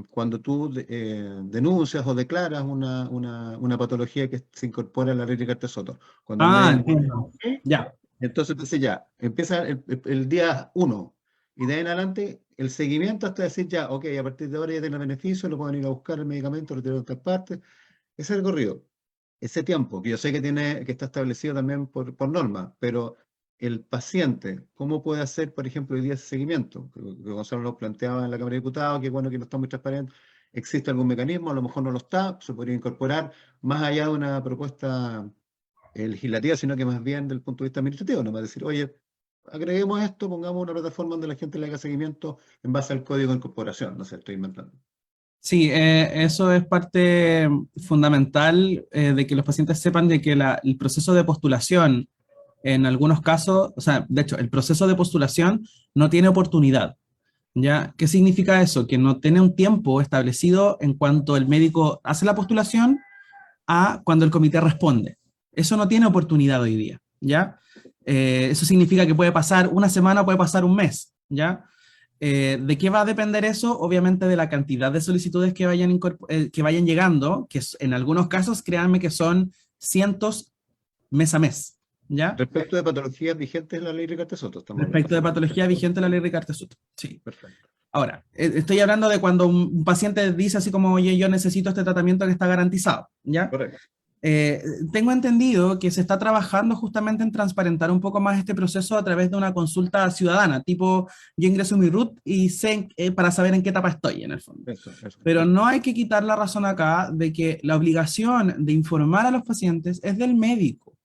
[SPEAKER 1] cuando tú denuncias o declaras una patología que se incorpora a la ley Ricardo Soto.
[SPEAKER 2] Entiendo. Ya.
[SPEAKER 1] Entonces ya, empieza el día 1, y de ahí en adelante el seguimiento hasta decir ya, ok, a partir de ahora ya tiene beneficio, lo pueden ir a buscar el medicamento, retirarlo de otras partes. Ese es el recorrido, ese tiempo, que yo sé que está establecido también por norma, pero el paciente, ¿cómo puede hacer, por ejemplo, hoy día ese seguimiento? Que Gonzalo lo planteaba en la Cámara de Diputados, que bueno, que no está muy transparente. ¿Existe algún mecanismo? A lo mejor no lo está, se podría incorporar más allá de una propuesta legislativa, sino que más bien del punto de vista administrativo, no más decir, oye, agreguemos esto, pongamos una plataforma donde la gente le haga seguimiento en base al código de incorporación, no sé, estoy inventando.
[SPEAKER 2] Sí, eso es parte fundamental de que los pacientes sepan de que el proceso de postulación, en algunos casos, o sea, de hecho, el proceso de postulación no tiene oportunidad. ¿Ya? ¿Qué significa eso? Que no tiene un tiempo establecido en cuanto el médico hace la postulación a cuando el comité responde. Eso no tiene oportunidad hoy día, ¿ya? Eso significa que puede pasar una semana, puede pasar un mes, ¿ya? ¿De qué va a depender eso? Obviamente de la cantidad de solicitudes que que vayan llegando, en algunos casos, créanme que son cientos mes a mes, ¿ya?
[SPEAKER 1] Respecto de patologías vigentes en la ley Ricardo Soto, estamos hablando.
[SPEAKER 2] Respecto de patología vigente de la ley Ricardo Soto. Sí.
[SPEAKER 1] Perfecto.
[SPEAKER 2] Ahora, estoy hablando de cuando un paciente dice así como, oye, yo necesito este tratamiento que está garantizado, ¿ya?
[SPEAKER 1] Correcto.
[SPEAKER 2] Tengo entendido que se está trabajando justamente en transparentar un poco más este proceso a través de una consulta ciudadana, tipo, yo ingreso mi RUT y sé para saber en qué etapa estoy, en el fondo.
[SPEAKER 1] Eso.
[SPEAKER 2] Pero no hay que quitar la razón acá de que la obligación de informar a los pacientes es del médico.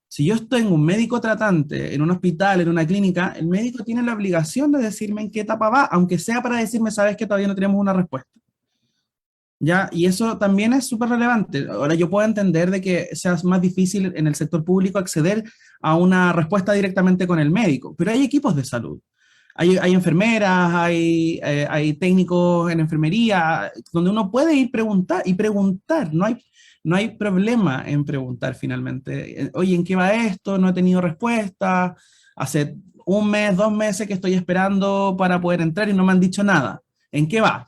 [SPEAKER 2] Si yo estoy en un médico tratante, en un hospital, en una clínica, el médico tiene la obligación de decirme en qué etapa va, aunque sea para decirme, sabes que todavía no tenemos una respuesta. ¿Ya? Y eso también es súper relevante. Ahora yo puedo entender de que sea más difícil en el sector público acceder a una respuesta directamente con el médico, pero hay equipos de salud. Hay enfermeras, hay técnicos en enfermería, donde uno puede ir y preguntar, no hay problema en preguntar finalmente. Oye, ¿en qué va esto? No he tenido respuesta. Hace un mes, 2 meses que estoy esperando para poder entrar y no me han dicho nada. ¿En qué va?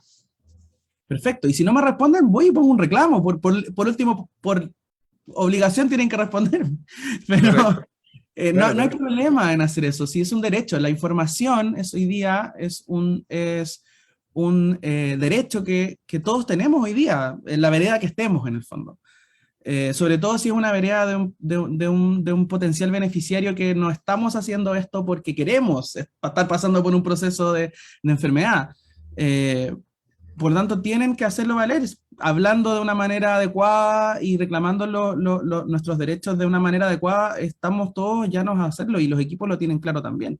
[SPEAKER 2] Perfecto. Y si no me responden, voy y pongo un reclamo. Por último, por obligación tienen que responder. Pero no hay problema en hacer eso. Si es un derecho. La información hoy día es un derecho que todos tenemos hoy día, en la vereda que estemos, en el fondo. Sobre todo si es una vereda de un potencial beneficiario que no estamos haciendo esto porque queremos estar pasando por un proceso de enfermedad. Por lo tanto, tienen que hacerlo valer, hablando de una manera adecuada y reclamando nuestros derechos de una manera adecuada. Estamos todos llanos a hacerlo y los equipos lo tienen claro también.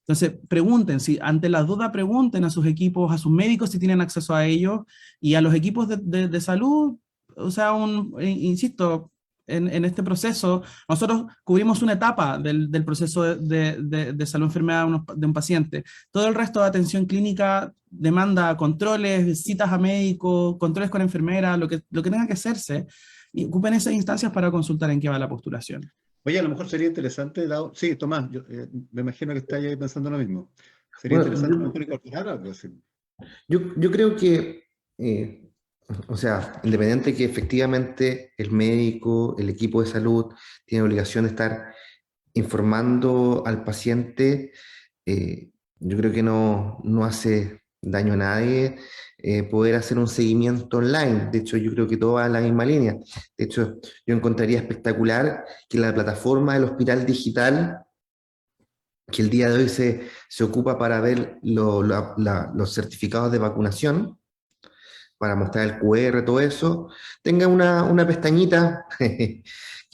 [SPEAKER 2] Entonces, pregunten, si ante la duda, pregunten a sus equipos, a sus médicos si tienen acceso a ellos, y a los equipos de salud. O sea, insisto, en este proceso, nosotros cubrimos una etapa del proceso de salud enfermedad de un paciente. Todo el resto de atención clínica demanda controles, citas a médicos, controles con enfermera, lo que tenga que hacerse, y ocupen esas instancias para consultar en qué va la postulación.
[SPEAKER 1] Oye, a lo mejor sería interesante, sí, Tomás, yo, me imagino que estáis ahí pensando lo mismo. Sería
[SPEAKER 3] Bueno,
[SPEAKER 1] interesante a lo mejor incorporar algo así.
[SPEAKER 3] yo creo que, o sea, independiente que efectivamente el médico, el equipo de salud tiene obligación de estar informando al paciente, yo creo que no hace daño a nadie poder hacer un seguimiento online. De hecho, yo creo que todo va en la misma línea. De hecho, yo encontraría espectacular que la plataforma del Hospital Digital, que el día de hoy se ocupa para ver los certificados de vacunación, para mostrar el QR, todo eso, tenga una pestañita que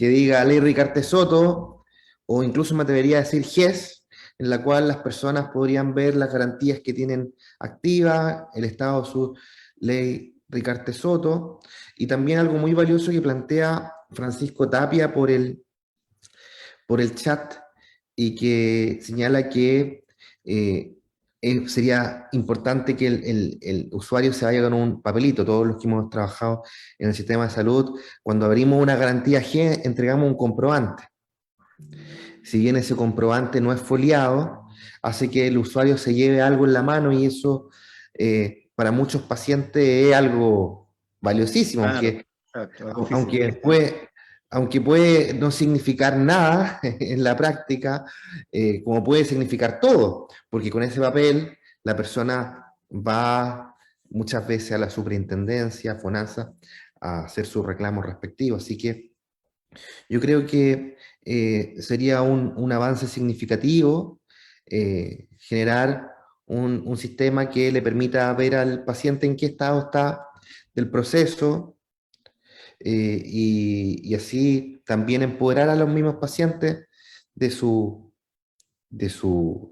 [SPEAKER 3] diga Ley Ricardo Soto, o incluso me atrevería a decir GES, en la cual las personas podrían ver las garantías que tienen activas, el estado de su Ley Ricardo Soto, y también algo muy valioso que plantea Francisco Tapia por el chat, y que señala que sería importante que el usuario se vaya con un papelito. Todos los que hemos trabajado en el sistema de salud, cuando abrimos una garantía G, entregamos un comprobante. Si bien ese comprobante no es foliado, hace que el usuario se lleve algo en la mano, y eso para muchos pacientes es algo valiosísimo,
[SPEAKER 1] Claro,
[SPEAKER 3] aunque puede no significar nada en la práctica, como puede significar todo, porque con ese papel la persona va muchas veces a la superintendencia, FONASA, a hacer sus reclamos respectivos. Así que yo creo que sería un avance significativo generar un sistema que le permita ver al paciente en qué estado está del proceso, y así también empoderar a los mismos pacientes de su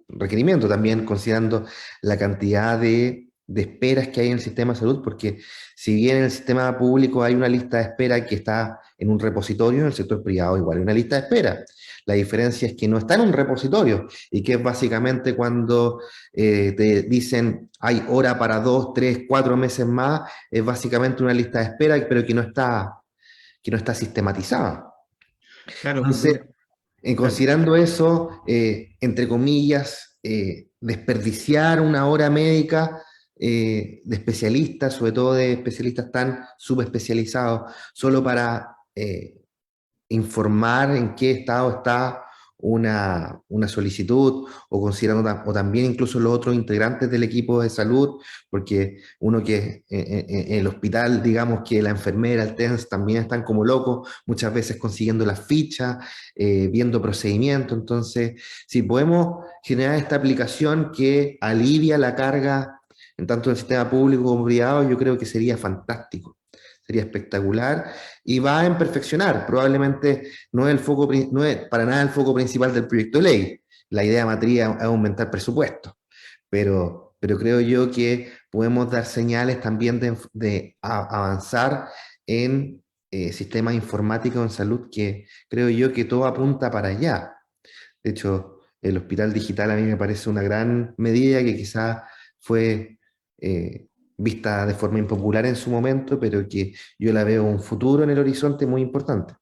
[SPEAKER 3] requerimiento, también considerando la cantidad de esperas que hay en el sistema de salud, porque si bien en el sistema público hay una lista de espera que está en un repositorio, en el sector privado igual hay una lista de espera. La diferencia es que no está en un repositorio, y que es básicamente cuando te dicen hay hora para 2, 3, 4 meses más, es básicamente una lista de espera, pero que no está sistematizada.
[SPEAKER 1] Claro,
[SPEAKER 3] Entonces, considerando eso, entre comillas, desperdiciar una hora médica de especialistas, sobre todo de especialistas tan subespecializados, solo para informar en qué estado está una solicitud, o considerando o también incluso los otros integrantes del equipo de salud, porque uno que en el hospital, digamos que la enfermera, el TENS también están como locos, muchas veces consiguiendo las fichas, viendo procedimientos. Entonces, si podemos generar esta aplicación que alivia la carga en tanto en el sistema público como privado, yo creo que sería fantástico. Sería espectacular y va a perfeccionar. Probablemente no es, no es para nada el foco principal del proyecto de ley. La idea matriz es aumentar presupuesto, pero creo yo que podemos dar señales también de avanzar en sistemas informáticos en salud, que creo yo que todo apunta para allá. De hecho, el hospital digital a mí me parece una gran medida que quizás fue vista de forma impopular en su momento, pero que yo la veo un futuro en el horizonte muy importante.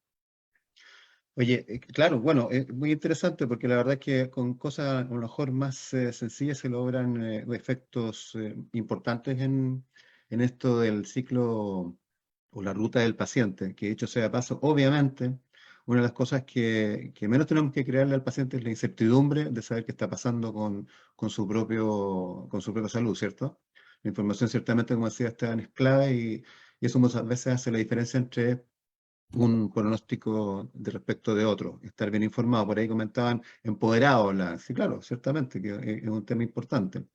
[SPEAKER 1] Oye, claro, bueno, es muy interesante porque la verdad es que con cosas a lo mejor más sencillas se logran efectos importantes en esto del ciclo o la ruta del paciente, que dicho sea de paso, obviamente, una de las cosas que menos tenemos que crearle al paciente es la incertidumbre de saber qué está pasando con su propia salud, ¿cierto? La información ciertamente, como decía Esteban, es clave y eso muchas veces hace la diferencia entre un pronóstico de respecto de otro, estar bien informado. Por ahí comentaban empoderado. Sí, claro, ciertamente, que es un tema importante.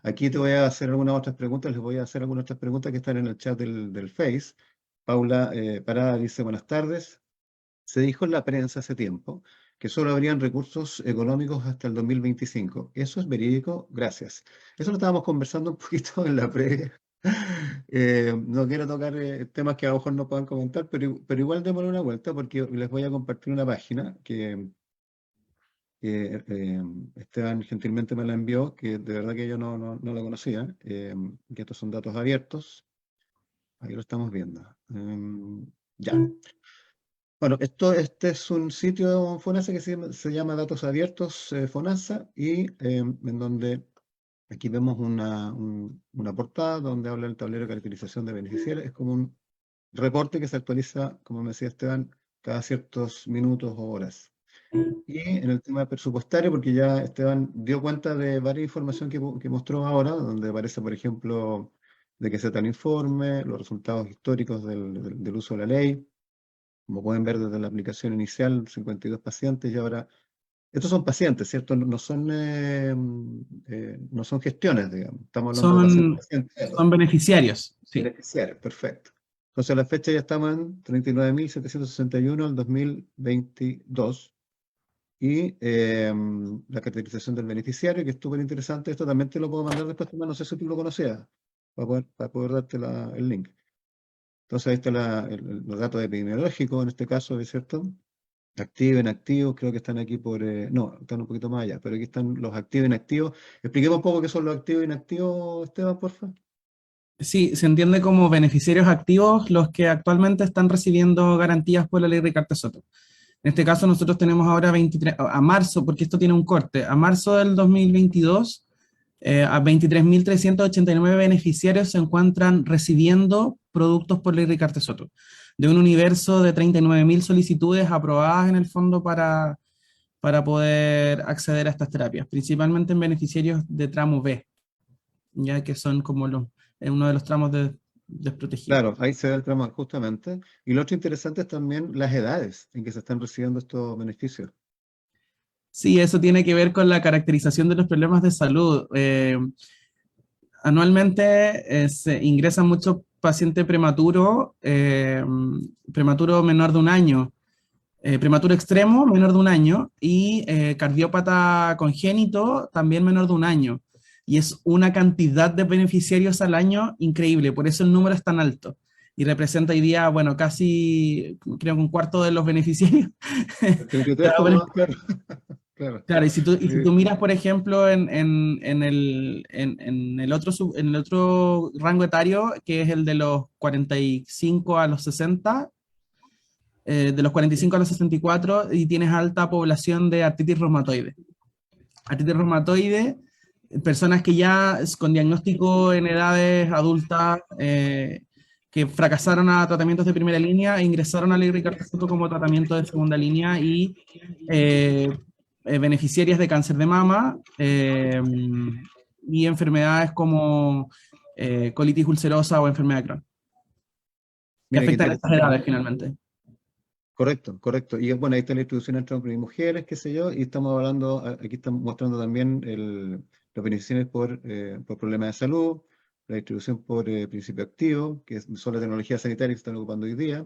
[SPEAKER 1] Aquí te voy a hacer algunas otras preguntas, les voy a hacer algunas otras preguntas que están en el chat del Face. Paula Parada dice, buenas tardes. Se dijo en la prensa hace tiempo que solo habrían recursos económicos hasta el 2025. ¿Eso es verídico? Gracias. Eso lo estábamos conversando un poquito en la previa. No quiero tocar temas que a lo mejor no puedan comentar, pero igual démosle una vuelta porque les voy a compartir una página que Esteban gentilmente me la envió, que de verdad que yo no la conocía, que estos son datos abiertos. Ahí lo estamos viendo. Ya. Bueno, este es un sitio FONASA que se llama Datos Abiertos FONASA y en donde aquí vemos una portada donde habla el tablero de caracterización de beneficiarios. Es como un reporte que se actualiza, como me decía Esteban, cada ciertos minutos o horas. Y en el tema presupuestario, porque ya Esteban dio cuenta de varias información que mostró ahora, donde aparece, por ejemplo, de qué se trata el informe, los resultados históricos del uso de la ley. Como pueden ver desde la aplicación inicial, 52 pacientes y ahora... Estos son pacientes, ¿cierto? No son gestiones, digamos. Estamos hablando de pacientes.
[SPEAKER 2] Son beneficiarios, sí.
[SPEAKER 1] Beneficiarios, perfecto. Entonces, a la fecha ya estamos en 39.761 al 2022. Y la caracterización del beneficiario, que es súper interesante. Esto también te lo puedo mandar después, no sé si tú lo conocías, para poder darte el link. Entonces, ahí están los datos epidemiológicos, en este caso, ¿es cierto? Activo, inactivo, creo que están aquí no, están un poquito más allá, pero aquí están los activos e inactivos. Expliquemos un poco qué son los activos e inactivos, Esteban, por favor.
[SPEAKER 2] Sí, se entiende como beneficiarios activos los que actualmente están recibiendo garantías por la ley Ricardo Soto. En este caso nosotros tenemos ahora a marzo, porque esto tiene un corte, a marzo del 2022, a 23.389 beneficiarios se encuentran recibiendo productos por ley Ricardo Soto, de un universo de 39.000 solicitudes aprobadas en el fondo para poder acceder a estas terapias, principalmente en beneficiarios de tramo B, ya que son como uno de los tramos desprotegidos.
[SPEAKER 1] Claro, ahí se ve el tramo justamente. Y lo otro interesante es también las edades en que se están recibiendo estos beneficios.
[SPEAKER 2] Sí, eso tiene que ver con la caracterización de los problemas de salud. Anualmente se ingresan muchos pacientes prematuros, prematuro menor de un año, prematuro extremo menor de un año y cardiópata congénito también menor de un año. Y es una cantidad de beneficiarios al año increíble, por eso el número es tan alto. Y representa hoy día, bueno, casi, creo que un cuarto de los beneficiarios.
[SPEAKER 1] 33, claro. Claro.
[SPEAKER 2] Claro, y si tú miras, por ejemplo, en el otro rango etario, que es el de los 45 a los 60, de los 45 a los 64, y tienes alta población de artritis reumatoide. artritis reumatoide, personas que ya con diagnóstico en edades adultas, que fracasaron a tratamientos de primera línea e ingresaron a la Ricardo como tratamiento de segunda línea y beneficiarias de cáncer de mama y enfermedades como colitis ulcerosa o enfermedad de Crohn, que
[SPEAKER 1] Mira, qué
[SPEAKER 2] afectan a estas
[SPEAKER 1] interesante.
[SPEAKER 2] edades finalmente.
[SPEAKER 1] Correcto, correcto. Y bueno, ahí está la distribución entre hombres y mujeres, qué sé yo, y estamos hablando, aquí estamos mostrando también las beneficiares por problemas de salud, la distribución por principio activo, son las tecnologías sanitarias que están ocupando hoy día,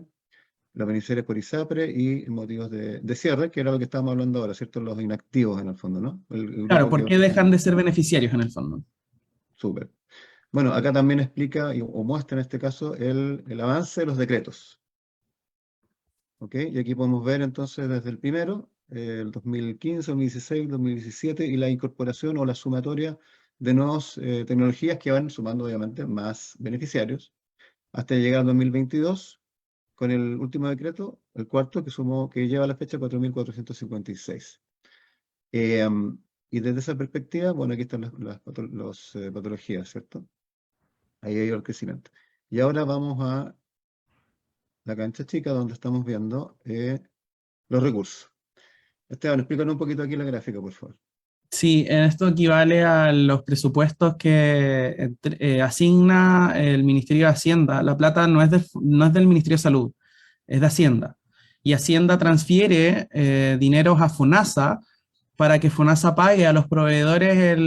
[SPEAKER 1] los beneficiarios por ISAPRE y motivos de cierre, que era lo que estábamos hablando ahora, ¿cierto? Los inactivos en el fondo, ¿no? El
[SPEAKER 2] Claro,
[SPEAKER 1] grupo
[SPEAKER 2] ¿por
[SPEAKER 1] que...
[SPEAKER 2] qué dejan de ser beneficiarios en el fondo?
[SPEAKER 1] Súper. Bueno, acá también explica o muestra en este caso el avance de los decretos. ¿Ok? Y aquí podemos ver entonces desde el primero, el 2015, 2016, 2017, y la incorporación o la sumatoria de nuevas tecnologías que van sumando obviamente más beneficiarios, hasta llegar al 2022, con el último decreto, el cuarto, que lleva la fecha 4.456. Y desde esa perspectiva, bueno, aquí están las patologías, ¿cierto? Ahí hay el crecimiento. Y ahora vamos a la cancha chica, donde estamos viendo los recursos. Esteban, explícanos un poquito aquí la gráfica, por favor.
[SPEAKER 2] Sí, esto equivale a los presupuestos que asigna el Ministerio de Hacienda. La plata no es del Ministerio de Salud, es de Hacienda. Y Hacienda transfiere dineros a FONASA para que FONASA pague a los proveedores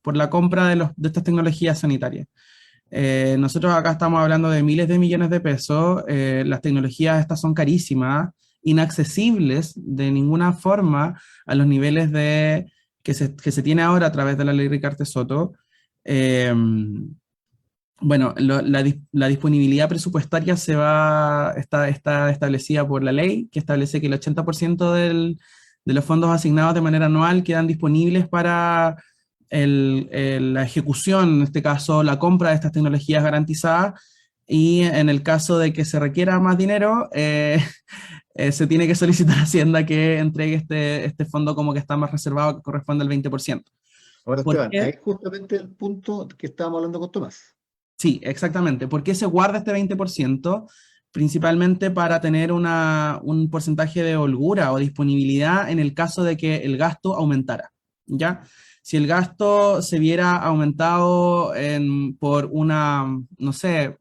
[SPEAKER 2] por la compra de estas tecnologías sanitarias. Nosotros acá estamos hablando de miles de millones de pesos. Las tecnologías estas son carísimas, inaccesibles de ninguna forma a los niveles que se tiene ahora a través de la ley Ricardo Soto. Eh, bueno, la disponibilidad presupuestaria está establecida por la ley, que establece que el 80% de los fondos asignados de manera anual quedan disponibles para la ejecución, en este caso la compra de estas tecnologías garantizadas, y en el caso de que se requiera más dinero, se tiene que solicitar a Hacienda que entregue este fondo como que está más reservado, que corresponde al 20%.
[SPEAKER 1] Ahora,
[SPEAKER 2] ¿Por
[SPEAKER 1] Esteban, ahí
[SPEAKER 2] qué?
[SPEAKER 1] es justamente el punto que estábamos hablando con Tomás.
[SPEAKER 2] Sí, exactamente. ¿Por qué se guarda este 20%? Principalmente para tener un porcentaje de holgura o disponibilidad en el caso de que el gasto aumentara, ¿ya? Si el gasto se viera aumentado por una, no sé,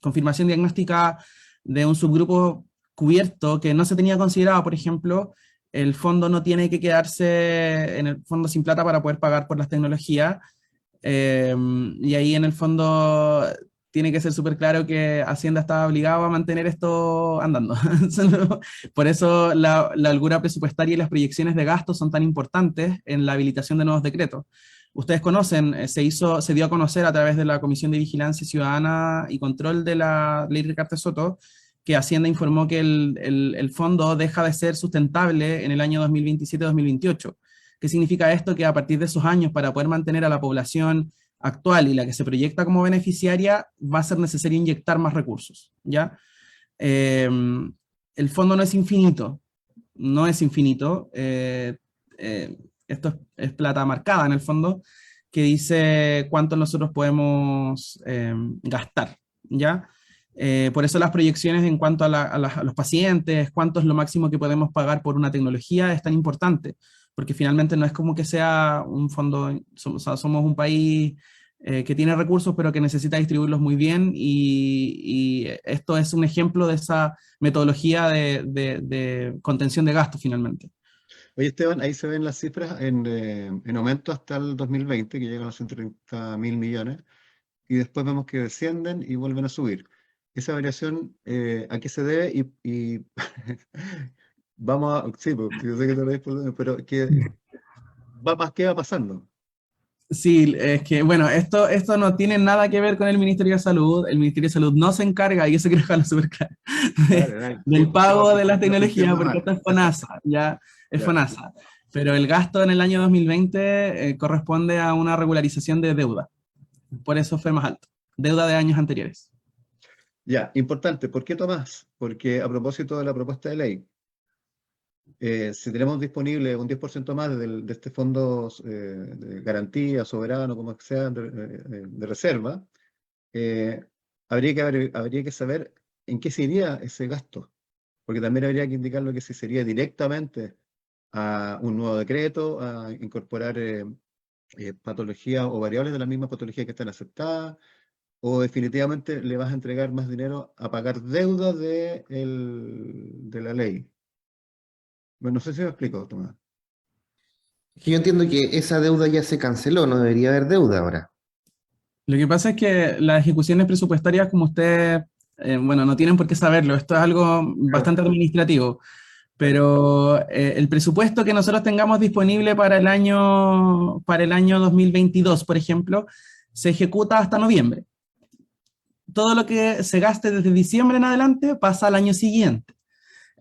[SPEAKER 2] confirmación diagnóstica de un subgrupo cubierto que no se tenía considerado, por ejemplo, el fondo no tiene que quedarse en el fondo sin plata para poder pagar por las tecnologías, y ahí en el fondo tiene que ser súper claro que Hacienda está obligado a mantener esto andando. Por eso la holgura presupuestaria y las proyecciones de gastos son tan importantes en la habilitación de nuevos decretos. Ustedes conocen, se dio a conocer a través de la Comisión de Vigilancia Ciudadana y Control de la Ley Ricardo Soto, que Hacienda informó que el fondo deja de ser sustentable en el año 2027-2028. ¿Qué significa esto? Que a partir de esos años, para poder mantener a la población actual y la que se proyecta como beneficiaria, va a ser necesario inyectar más recursos, ¿ya? El fondo no es infinito, no es infinito. Esto es plata marcada en el fondo, que dice cuánto nosotros podemos gastar, ¿ya? Por eso las proyecciones en cuanto a los pacientes, cuánto es lo máximo que podemos pagar por una tecnología, es tan importante, porque finalmente no es como que sea un fondo, o sea, somos un país que tiene recursos, pero que necesita distribuirlos muy bien, y esto es un ejemplo de esa metodología de contención de gastos finalmente.
[SPEAKER 1] Oye, Esteban, ahí se ven las cifras en aumento hasta el 2020, que llegan a los 130.000 millones, y después vemos que descienden y vuelven a subir. Esa variación, ¿a qué se debe? Y vamos a, sí, porque yo sé que te lo dices, pero ¿qué va pasando?
[SPEAKER 2] Sí, es que, bueno, esto no tiene nada que ver con el Ministerio de Salud. El Ministerio de Salud no se encarga, y eso quiero dejarlo súper claro,
[SPEAKER 1] Dale, dale.
[SPEAKER 2] del
[SPEAKER 1] No,
[SPEAKER 2] pago de las
[SPEAKER 1] lo estoy
[SPEAKER 2] tecnologías,
[SPEAKER 1] entendiendo
[SPEAKER 2] porque
[SPEAKER 1] mal.
[SPEAKER 2] esto es FONASA, ya es
[SPEAKER 1] Ya,
[SPEAKER 2] FONASA. Pero el gasto en el año 2020 corresponde a una regularización de deuda. Por eso fue más alto. Deuda de años anteriores.
[SPEAKER 1] ya, importante. ¿Por qué Tomás? Porque a propósito de la propuesta de ley, Si tenemos disponible un 10% más de este fondo de garantía, soberano, como que sea, de reserva, eh, habría que saber en qué se iría ese gasto, porque también habría que indicar que si sería directamente a un nuevo decreto, a incorporar patologías o variables de las mismas patologías que están aceptadas, o definitivamente le vas a entregar más dinero a pagar deuda de la ley. Bueno, no sé si me explico, Tomás.
[SPEAKER 3] Es que yo entiendo que esa deuda ya se canceló, no debería haber deuda ahora.
[SPEAKER 2] Lo que pasa es que las ejecuciones presupuestarias, como ustedes, bueno, no tienen por qué saberlo, esto es algo
[SPEAKER 1] Claro.
[SPEAKER 2] bastante administrativo, pero el presupuesto que nosotros tengamos disponible para el año 2022, por ejemplo, se ejecuta hasta noviembre. Todo lo que se gaste desde diciembre en adelante pasa al año siguiente.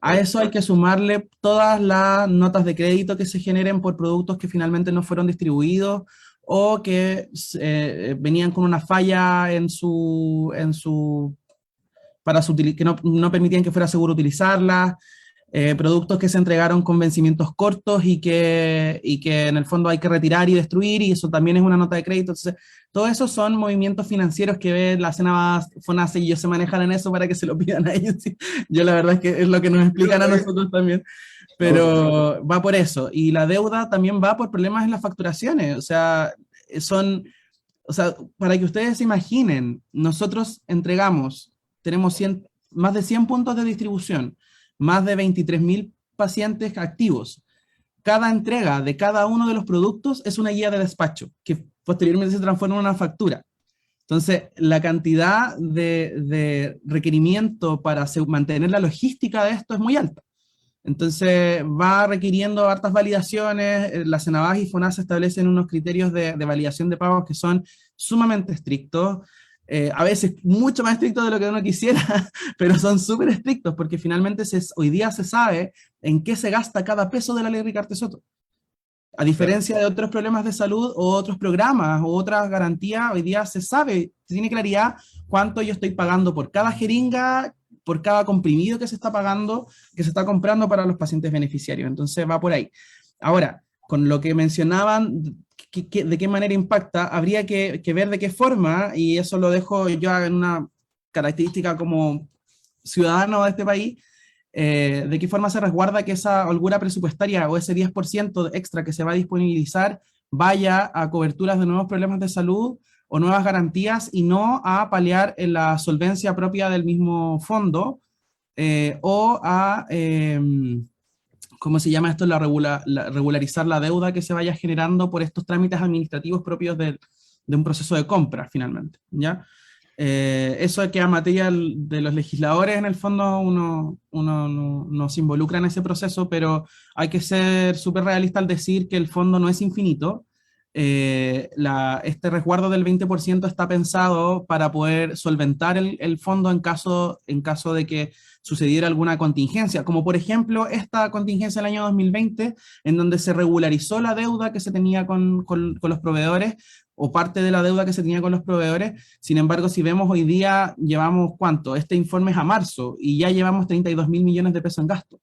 [SPEAKER 2] A eso hay que sumarle todas las notas de crédito que se generen por productos que finalmente no fueron distribuidos o que venían con una falla que no permitían que fuera seguro utilizarlas, productos que se entregaron con vencimientos cortos y que en el fondo hay que retirar y destruir, y eso también es una nota de crédito. Entonces, todo eso son movimientos financieros que ve la FONASA y ellos se manejan en eso para que se lo pidan a ellos. Sí. Yo la verdad es que es lo que nos explican a nosotros también,
[SPEAKER 1] No, perfecto.
[SPEAKER 2] pero va por eso. Y la deuda también va por problemas en las facturaciones. O sea, para que ustedes se imaginen, nosotros tenemos más de 100 puntos de distribución, más de 23.000 pacientes activos. Cada entrega de cada uno de los productos es una guía de despacho, que posteriormente se transforma en una factura. Entonces, la cantidad de requerimiento para mantener la logística de esto es muy alta. Entonces, va requiriendo hartas validaciones. La Cenabas y FONASA establecen unos criterios de validación de pagos que son sumamente estrictos, a veces mucho más estrictos de lo que uno quisiera, pero son súper estrictos porque finalmente hoy día se sabe en qué se gasta cada peso de la ley Ricardo Soto. A
[SPEAKER 1] Claro.
[SPEAKER 2] diferencia de otros problemas de salud o otros programas o otras garantías, hoy día se sabe, se tiene claridad cuánto yo estoy pagando por cada jeringa, por cada comprimido que se está pagando, que se está comprando para los pacientes beneficiarios. Entonces va por ahí. Ahora, con lo que mencionaban, de qué manera impacta, habría que ver de qué forma, y eso lo dejo yo en una característica como ciudadano de este país, de qué forma se resguarda que esa holgura presupuestaria o ese 10% extra que se va a disponibilizar vaya a coberturas de nuevos problemas de salud o nuevas garantías y no a paliar en la solvencia propia del mismo fondo o a, ¿cómo se llama esto? Regularizar la deuda que se vaya generando por estos trámites administrativos propios de un proceso de compra, finalmente, ¿ya? Eso es que a materia de los legisladores, en el fondo, uno no se involucra en ese proceso, pero hay que ser súper realista al decir que el fondo no es infinito. Este resguardo del 20% está pensado para poder solventar el fondo en caso de que sucediera alguna contingencia, como por ejemplo esta contingencia del año 2020, en donde se regularizó la deuda que se tenía con los proveedores o parte de la deuda que se tenía con los proveedores. Sin embargo, si vemos hoy día, llevamos ¿cuánto? Este informe es a marzo y ya llevamos 32.000 millones de pesos en gasto.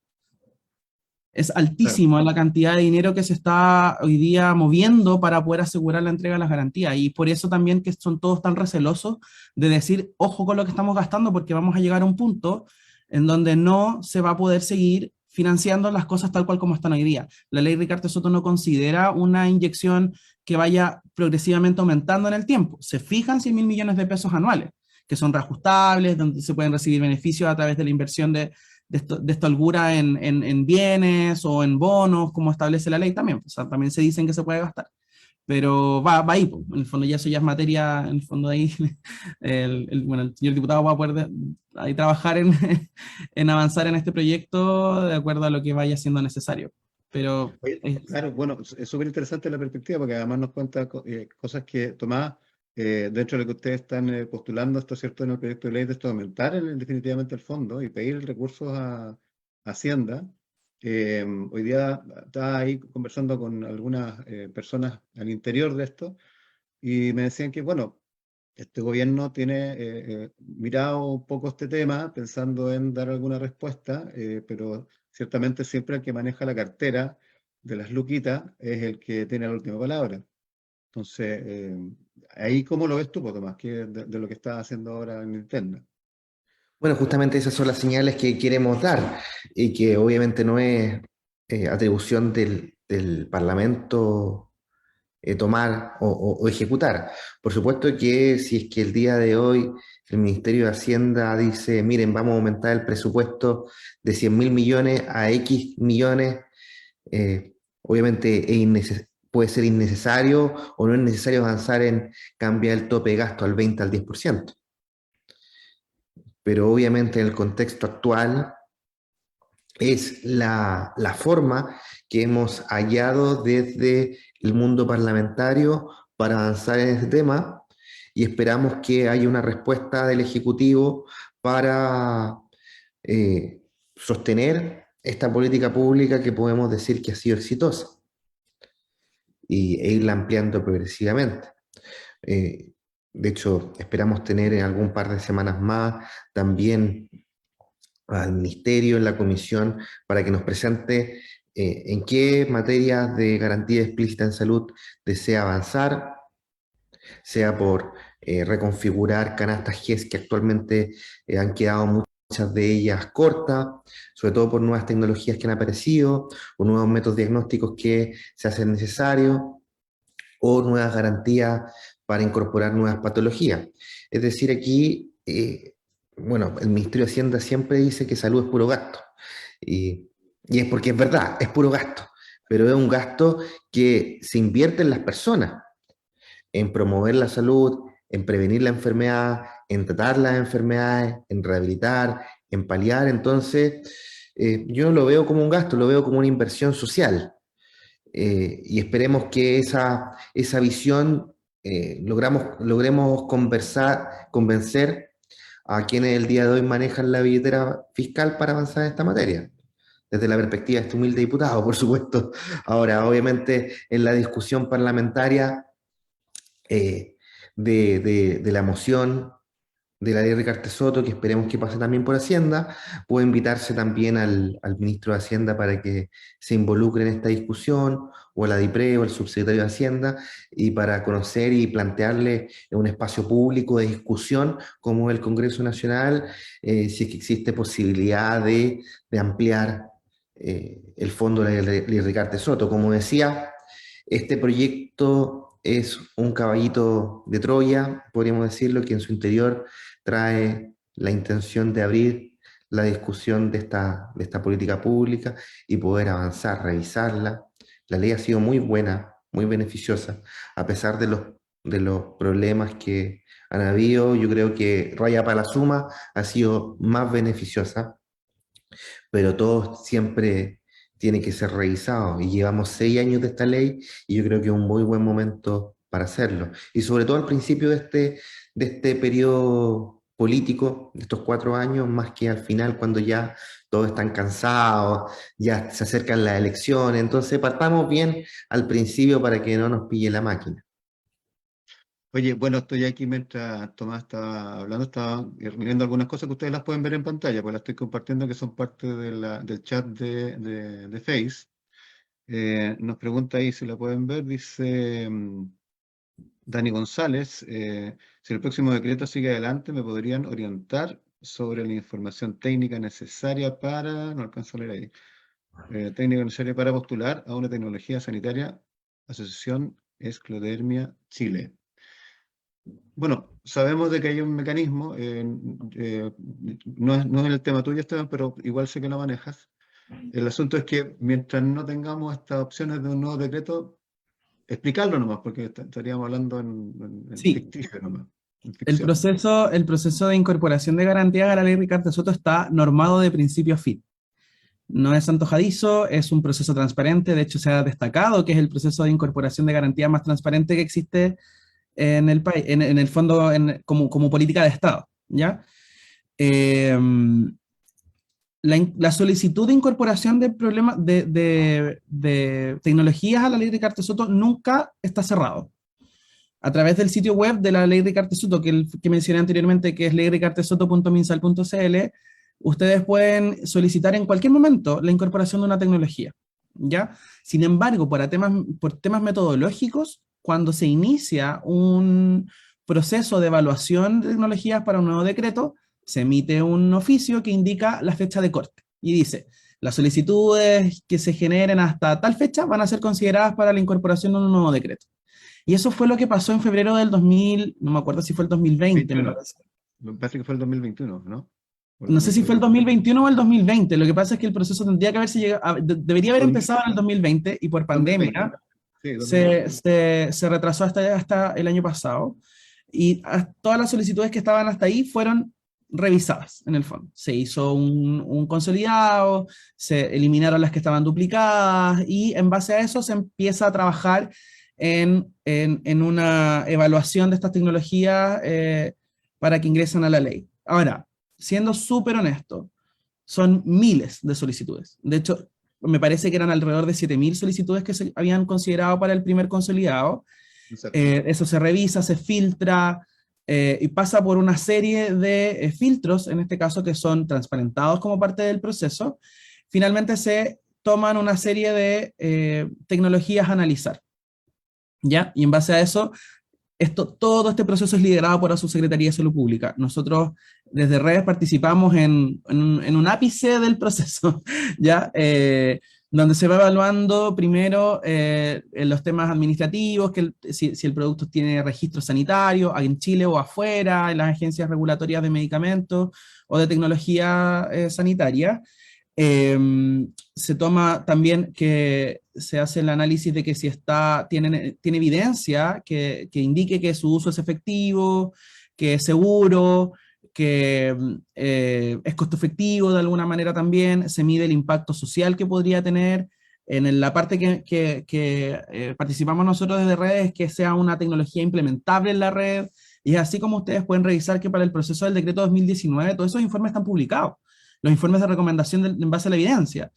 [SPEAKER 2] Es
[SPEAKER 1] Claro.
[SPEAKER 2] altísimo la cantidad de dinero que se está hoy día moviendo para poder asegurar la entrega de las garantías. Y por eso también que son todos tan recelosos de decir, ojo con lo que estamos gastando, porque vamos a llegar a un punto en donde no se va a poder seguir financiando las cosas tal cual como están hoy día. La ley Ricardo Soto no considera una inyección que vaya progresivamente aumentando en el tiempo. Se fijan 100.000 millones de pesos anuales, que son reajustables, donde se pueden recibir beneficios a través de la inversión de esta holgura en bienes o en bonos, como establece la ley también. O sea, también se dicen que se puede gastar. Pero va ahí, pues. En el fondo ya eso ya es materia, en el fondo ahí, bueno, el señor diputado va a poder ahí trabajar en avanzar en este proyecto de acuerdo a lo que vaya siendo necesario. Pero
[SPEAKER 1] Oye, claro, bueno, es súper interesante la perspectiva porque además nos cuenta cosas que Tomás, dentro de lo que ustedes están postulando, esto es cierto, en el proyecto de ley de esto de aumentar definitivamente el fondo y pedir recursos a Hacienda. Hoy día estaba ahí conversando con algunas personas al interior de esto y me decían que, bueno, este gobierno tiene mirado un poco este tema pensando en dar alguna respuesta, pero ciertamente siempre el que maneja la cartera de las luquitas es el que tiene la última palabra. Entonces, ahí ¿cómo lo ves tú, Tomás, que de lo que estás haciendo ahora en interna?
[SPEAKER 3] Bueno, justamente esas son las señales que queremos dar y que obviamente no es atribución del Parlamento tomar o ejecutar. Por supuesto que si es que el día de hoy el Ministerio de Hacienda dice, miren, vamos a aumentar el presupuesto de 100.000 millones a X millones, obviamente puede ser innecesario o no es necesario avanzar en cambiar el tope de gasto al 20 al 10%. Pero obviamente en el contexto actual es la forma que hemos hallado desde el mundo parlamentario para avanzar en este tema y esperamos que haya una respuesta del Ejecutivo para sostener esta política pública que podemos decir que ha sido exitosa e irla ampliando progresivamente. De hecho, esperamos tener en algún par de semanas más también al Ministerio, en la Comisión, para que nos presente en qué materias de garantía explícita en salud desea avanzar, sea por reconfigurar canastas GES que actualmente han quedado muchas de ellas cortas, sobre todo por nuevas tecnologías que han aparecido, o nuevos métodos diagnósticos que se hacen necesarios, o nuevas garantías para incorporar nuevas patologías. Es decir, aquí, bueno, el Ministerio de Hacienda siempre dice que salud es puro gasto. Y es porque es verdad, es puro gasto, pero es un gasto que se invierte en las personas, en promover la salud, en prevenir la enfermedad, en tratar las enfermedades, en rehabilitar, en paliar. Entonces, yo no lo veo como un gasto, lo veo como una inversión social. Y esperemos que esa visión logremos convencer a quienes el día de hoy manejan la billetera fiscal para avanzar en esta materia, desde la perspectiva de este humilde diputado, por supuesto. Ahora, obviamente, en la discusión parlamentaria de la moción de la ley Ricardo Soto, que esperemos que pase también por Hacienda, puede invitarse también al ministro de Hacienda para que se involucre en esta discusión, o a la DIPRE o al subsecretario de Hacienda, y para conocer y plantearle en un espacio público de discusión, como el Congreso Nacional, si es que existe posibilidad de ampliar el fondo de la ley Ricardo Soto. Como decía, este proyecto es un caballito de Troya, podríamos decirlo, que en su interior trae la intención de abrir la discusión de esta política pública y poder avanzar, revisarla. La ley ha sido muy buena, muy beneficiosa, a pesar de los problemas que han habido. Yo creo que raya para la suma ha sido más beneficiosa, pero todo siempre tiene que ser revisado. Y llevamos 6 años de esta ley y yo creo que es un muy buen momento para hacerlo. Y sobre todo al principio de este periodo político, de estos 4 años, más que al final cuando ya todos están cansados, ya se acercan las elecciones. Entonces partamos bien al principio para que no nos pille la máquina.
[SPEAKER 1] Oye, bueno, estoy aquí mientras Tomás estaba hablando, estaba viendo algunas cosas que ustedes las pueden ver en pantalla, pues las estoy compartiendo que son parte del chat de Face. Nos pregunta ahí si la pueden ver, dice Dani González, si el próximo decreto sigue adelante, ¿me podrían orientar sobre la información técnica necesaria para, no alcanzo a leer ahí, técnica necesaria para postular a una tecnología sanitaria, Asociación Esclerodermia Chile? Bueno, sabemos de que hay un mecanismo, no es el tema tuyo, Esteban, pero igual sé que lo manejas. El asunto es que mientras no tengamos estas opciones de un nuevo decreto, explicarlo nomás, porque estaríamos hablando en
[SPEAKER 2] Sí,
[SPEAKER 1] ficticio nomás, en
[SPEAKER 2] el
[SPEAKER 1] ficción.
[SPEAKER 2] proceso de incorporación de garantías a la ley Ricardo Soto está normado de principio a fin. No es antojadizo, es un proceso transparente, de hecho se ha destacado que es el proceso de incorporación de garantías más transparente que existe en el país, en el fondo como política de Estado, ¿ya? La solicitud de incorporación de problemas de tecnologías a la ley Ricardo Soto nunca está cerrado. A través del sitio web de la ley Ricardo Soto, que mencioné anteriormente, que es leyricardosoto.minsal.cl, ustedes pueden solicitar en cualquier momento la incorporación de una tecnología, ¿ya? Sin embargo, por temas metodológicos, cuando se inicia un proceso de evaluación de tecnologías para un nuevo decreto, se emite un oficio que indica la fecha de corte y dice, las solicitudes que se generen hasta tal fecha van a ser consideradas para la incorporación de un nuevo decreto. Y eso fue lo que pasó en febrero del 2000, no me acuerdo si fue el 2020, me
[SPEAKER 1] 21.
[SPEAKER 2] parece.
[SPEAKER 1] Me parece que fue el 2021, ¿no? O el
[SPEAKER 2] No sé si fue el
[SPEAKER 1] 2020.
[SPEAKER 2] 2021 o el 2020, lo que pasa es que el proceso tendría que haberse llegado, debería haber
[SPEAKER 1] 2000,
[SPEAKER 2] empezado en el 2020 y por
[SPEAKER 1] 2020.
[SPEAKER 2] pandemia
[SPEAKER 1] Sí, 2020.
[SPEAKER 2] se retrasó hasta el año pasado y todas las solicitudes que estaban hasta ahí fueron revisadas en el fondo. Se hizo un consolidado, se eliminaron las que estaban duplicadas y en base a eso se empieza a trabajar en una evaluación de estas tecnologías para que ingresen a la ley. Ahora, siendo súper honesto, son miles de solicitudes. De hecho, me parece que eran alrededor de 7.000 solicitudes que se habían considerado para el primer consolidado.
[SPEAKER 1] Exacto.
[SPEAKER 2] Eso se revisa, se filtra y pasa por una serie de filtros, en este caso que son transparentados como parte del proceso. Finalmente se toman una serie de tecnologías a analizar, ¿ya? Y en base a eso todo este proceso es liderado por la Subsecretaría de Salud Pública. Nosotros desde Redes participamos en un ápice del proceso, ¿ya? Donde se va evaluando primero en los temas administrativos, si el producto tiene registro sanitario, en Chile o afuera, en las agencias regulatorias de medicamentos o de tecnología sanitaria. Se toma también que se hace el análisis de que si tiene evidencia que indique que su uso es efectivo, que es seguro, que es costo efectivo de alguna manera también, se mide el impacto social que podría tener. En la parte que participamos nosotros desde redes, que sea una tecnología implementable en la red, y es así como ustedes pueden revisar que para el proceso del decreto 2019 todos esos informes están publicados, los informes de recomendación en base a la evidencia,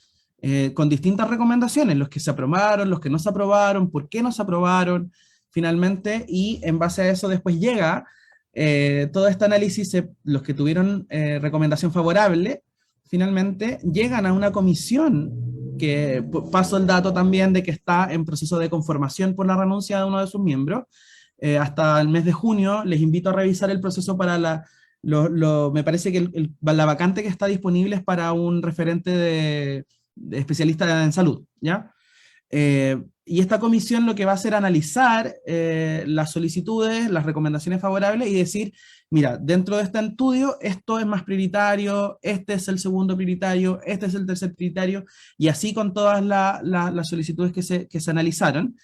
[SPEAKER 2] con distintas recomendaciones, los que se aprobaron, los que no se aprobaron, por qué no se aprobaron, finalmente, y en base a eso después llega todo este análisis, los que tuvieron recomendación favorable, finalmente llegan a una comisión, que paso el dato también de que está en proceso de conformación por la renuncia de uno de sus miembros, hasta el mes de junio, les invito a revisar el proceso para me parece que la vacante que está disponible es para un referente de especialista en salud, ¿ya? Y esta comisión lo que va a hacer es analizar las solicitudes, las recomendaciones favorables y decir, mira, dentro de este estudio esto es más prioritario, este es el segundo prioritario, este es el tercer prioritario, y así con todas las solicitudes que se analizaron,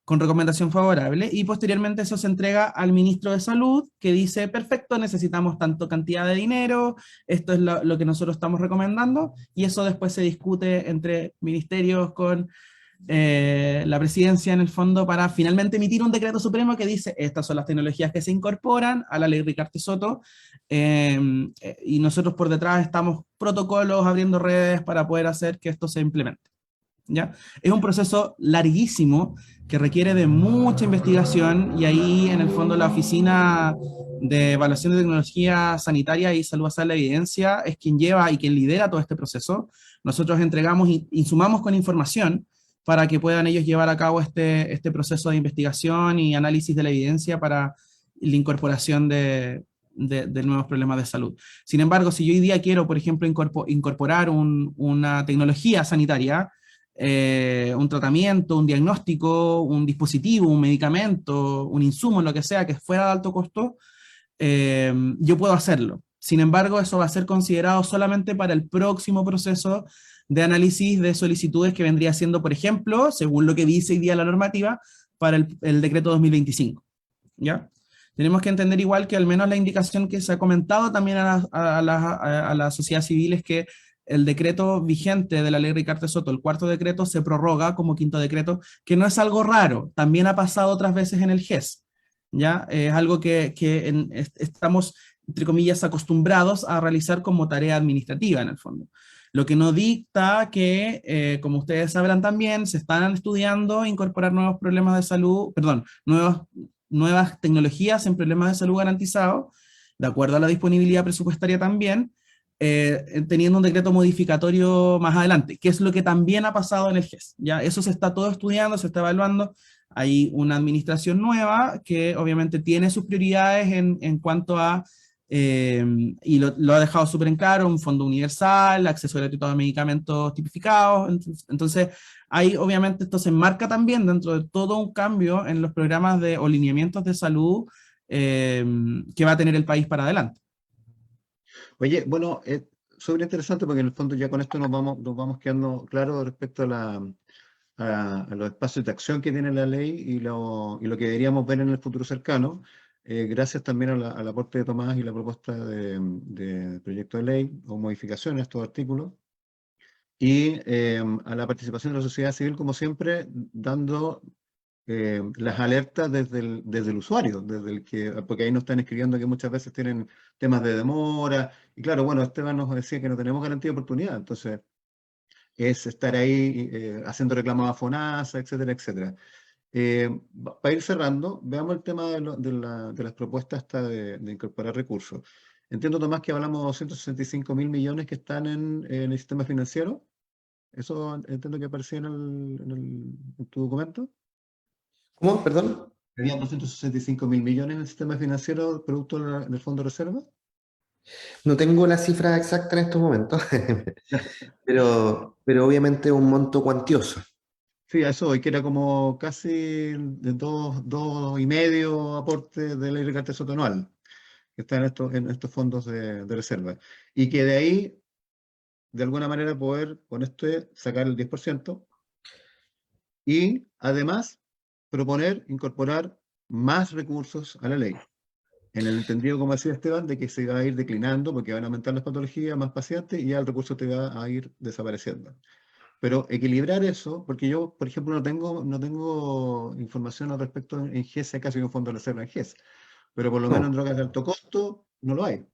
[SPEAKER 2] con recomendación favorable, y posteriormente eso se entrega al ministro de Salud, que dice, perfecto, necesitamos tanto cantidad de dinero, esto es lo que nosotros estamos recomendando, y eso después se discute entre ministerios con la presidencia en el fondo para finalmente emitir un decreto supremo que dice, estas son las tecnologías que se incorporan a la ley Ricarte Soto, y nosotros por detrás estamos protocolos, abriendo redes para poder hacer que esto se implemente. ¿Ya? Es un proceso larguísimo que requiere de mucha investigación y ahí en el fondo la Oficina de Evaluación de Tecnología Sanitaria y Salud Basada en la Evidencia es quien lleva y quien lidera todo este proceso. Nosotros entregamos y insumamos con información para que puedan ellos llevar a cabo este proceso de investigación y análisis de la evidencia para la incorporación de nuevos problemas de salud. Sin embargo, si yo hoy día quiero, por ejemplo, incorporar una tecnología sanitaria, un tratamiento, un diagnóstico, un dispositivo, un medicamento, un insumo, lo que sea, que fuera de alto costo, yo puedo hacerlo. Sin embargo, eso va a ser considerado solamente para el próximo proceso de análisis de solicitudes que vendría siendo, por ejemplo, según lo que dice hoy día la normativa, para el decreto 2025. ¿Ya? Tenemos que entender igual que al menos la indicación que se ha comentado también a la sociedad civil es que el decreto vigente de la ley Ricarte Soto, el cuarto decreto, se prorroga como quinto decreto, que no es algo raro, también ha pasado otras veces en el GES, ¿ya? Es algo que estamos, entre comillas, acostumbrados a realizar como tarea administrativa en el fondo. Lo que no dicta que, como ustedes sabrán también, se están estudiando incorporar nuevos problemas de salud, perdón, nuevas tecnologías en problemas de salud garantizados, de acuerdo a la disponibilidad presupuestaria también, teniendo un decreto modificatorio más adelante, que es lo que también ha pasado en el GES. ¿Ya? Eso se está todo estudiando, se está evaluando. Hay una administración nueva que obviamente tiene sus prioridades en cuanto a, y lo ha dejado súper en claro, un fondo universal, acceso gratuito a medicamentos tipificados. Entonces, ahí obviamente esto se enmarca también dentro de todo un cambio en los programas o lineamientos de salud que va a tener el país para adelante.
[SPEAKER 1] Oye, bueno, es súper interesante porque en el fondo ya con esto nos vamos quedando claros respecto a los espacios de acción que tiene la ley y lo que deberíamos ver en el futuro cercano, gracias también al aporte de Tomás y la propuesta de proyecto de ley o modificaciones a estos artículos, y a la participación de la sociedad civil, como siempre, dando las alertas desde el usuario, porque ahí nos están escribiendo que muchas veces tienen temas de demora, y claro, bueno, Esteban nos decía que no tenemos garantía de oportunidad, entonces es estar ahí haciendo reclamos a FONASA, etcétera, etcétera. Para ir cerrando, veamos el tema de las propuestas de incorporar recursos. Entiendo, Tomás, que hablamos de 265.000 millones que están en el sistema financiero. Eso entiendo que aparecía en tu documento.
[SPEAKER 3] ¿Cómo? Perdón.
[SPEAKER 1] Habían 265.000 millones en el sistema financiero producto del Fondo de Reserva.
[SPEAKER 3] No tengo la cifra exacta en estos momentos, pero obviamente un monto cuantioso.
[SPEAKER 1] Sí, a eso, y que era como casi de dos y medio aportes de ley de cartera anual, que está en estos fondos de reserva. Y que de ahí, de alguna manera, poder con esto sacar el 10% y además proponer incorporar más recursos a la ley. En el entendido, como decía Esteban, de que se va a ir declinando porque van a aumentar las patologías, más pacientes y ya el recurso te va a ir desapareciendo. Pero equilibrar eso, porque yo, por ejemplo, no tengo información al respecto en GES, casi un fondo de reserva en GES, pero por lo menos en
[SPEAKER 3] No.
[SPEAKER 1] drogas de alto costo no lo hay.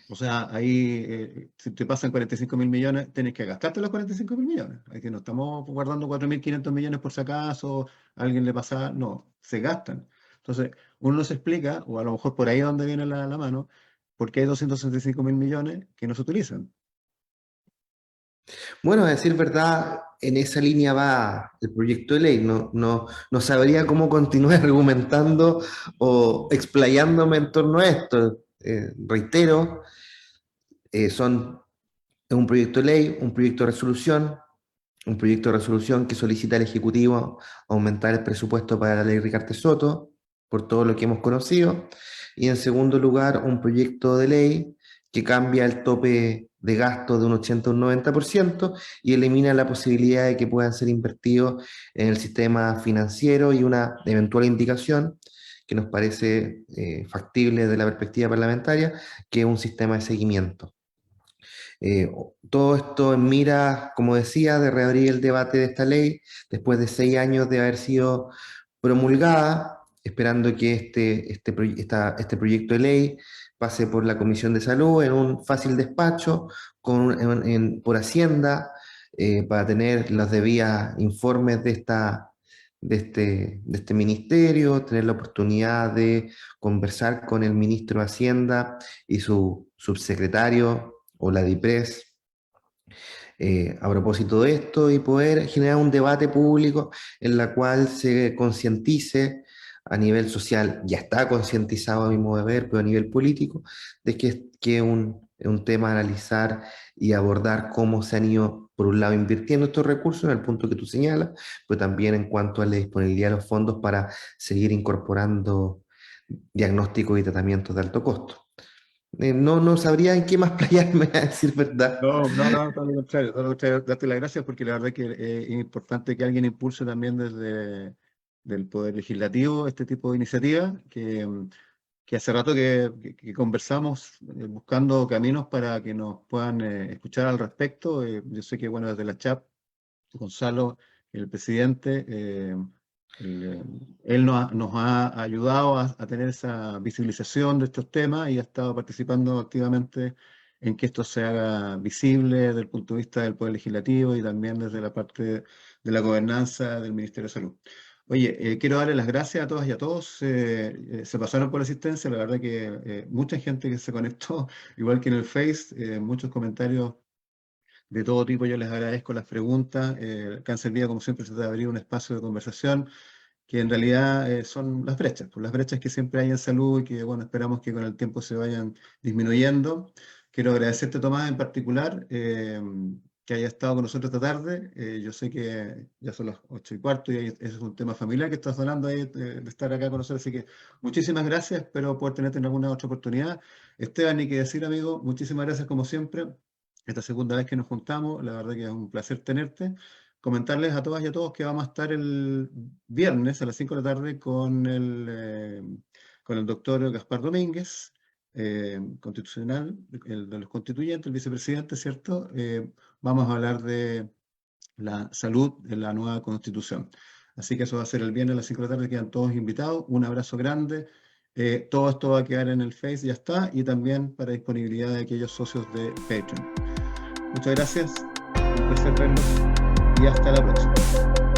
[SPEAKER 1] O sea, ahí, si te pasan 45.000 millones, tienes que gastarte los 45.000 millones. Aquí no estamos guardando 4.500 millones por si acaso a alguien le pasa, no, se gastan. Entonces, uno no se explica, o a lo mejor por ahí es donde viene la mano, por qué hay 265.000 millones que no se utilizan.
[SPEAKER 3] Bueno, a decir verdad, en esa línea va el proyecto de ley. No sabría cómo continuar argumentando o explayándome en torno a esto. Reitero, son es un proyecto de ley, un proyecto de resolución que solicita al Ejecutivo aumentar el presupuesto para la ley Ricardo Soto, por todo lo que hemos conocido. Y en segundo lugar, un proyecto de ley que cambia el tope de gasto de un 80 a un 90% y elimina la posibilidad de que puedan ser invertidos en el sistema financiero y una eventual indicación que nos parece factible desde la perspectiva parlamentaria, que es un sistema de seguimiento. Todo esto en mira, como decía, de reabrir el debate de esta ley después de 6 años de haber sido promulgada, esperando que este proyecto de ley pase por la Comisión de Salud en un fácil despacho por Hacienda para tener los debidos informes de este ministerio, tener la oportunidad de conversar con el ministro de Hacienda y su subsecretario o la DIPRES a propósito de esto y poder generar un debate público en la cual se concientice a nivel social, ya está concientizado a mi modo de ver, pero a nivel político, de que es un tema a analizar y abordar cómo se han ido, por un lado, invirtiendo estos recursos en el punto que tú señalas, pero también en cuanto a la disponibilidad de los fondos para seguir incorporando diagnósticos y tratamientos de alto costo. No sabría en qué más playarme, a decir verdad.
[SPEAKER 1] No, no, no, todo lo contrario, darte las gracias porque la verdad que es importante que alguien impulse también desde del Poder Legislativo este tipo de iniciativas que hace rato que conversamos buscando caminos para que nos puedan escuchar al respecto. Yo sé que, bueno, desde la CHAP, Gonzalo, el presidente, él nos ha ayudado a tener esa visibilización de estos temas y ha estado participando activamente en que esto se haga visible desde el punto de vista del Poder Legislativo y también desde la parte de la gobernanza del Ministerio de Salud. Oye, quiero darle las gracias a todas y a todos. Se pasaron por la asistencia, la verdad que mucha gente que se conectó, igual que en el Face, muchos comentarios de todo tipo. Yo les agradezco las preguntas. Cáncer Vida, como siempre, se trata de abrir un espacio de conversación que en realidad son las brechas, pues las brechas que siempre hay en salud y que, bueno, esperamos que con el tiempo se vayan disminuyendo. Quiero agradecerte, Tomás, en particular, que haya estado con nosotros esta tarde. Yo sé que ya son las 8:15 y ese es un tema familiar que estás hablando ahí, de estar acá con nosotros, así que muchísimas gracias, espero poder tenerte en alguna otra oportunidad. Esteban, ni que decir, amigo, muchísimas gracias como siempre. Esta segunda vez que nos juntamos, la verdad que es un placer tenerte. Comentarles a todas y a todos que vamos a estar el viernes a las 5 de la tarde con el doctor Gaspar Domínguez, constitucional, el de los constituyentes, el vicepresidente, ¿cierto? Vamos a hablar de la salud en la nueva constitución. Así que eso va a ser el viernes a las 5 de la tarde, quedan todos invitados. Un abrazo grande. Todo esto va a quedar en el Face, ya está, y también para disponibilidad de aquellos socios de Patreon. Muchas gracias, un placer verlos y hasta la próxima.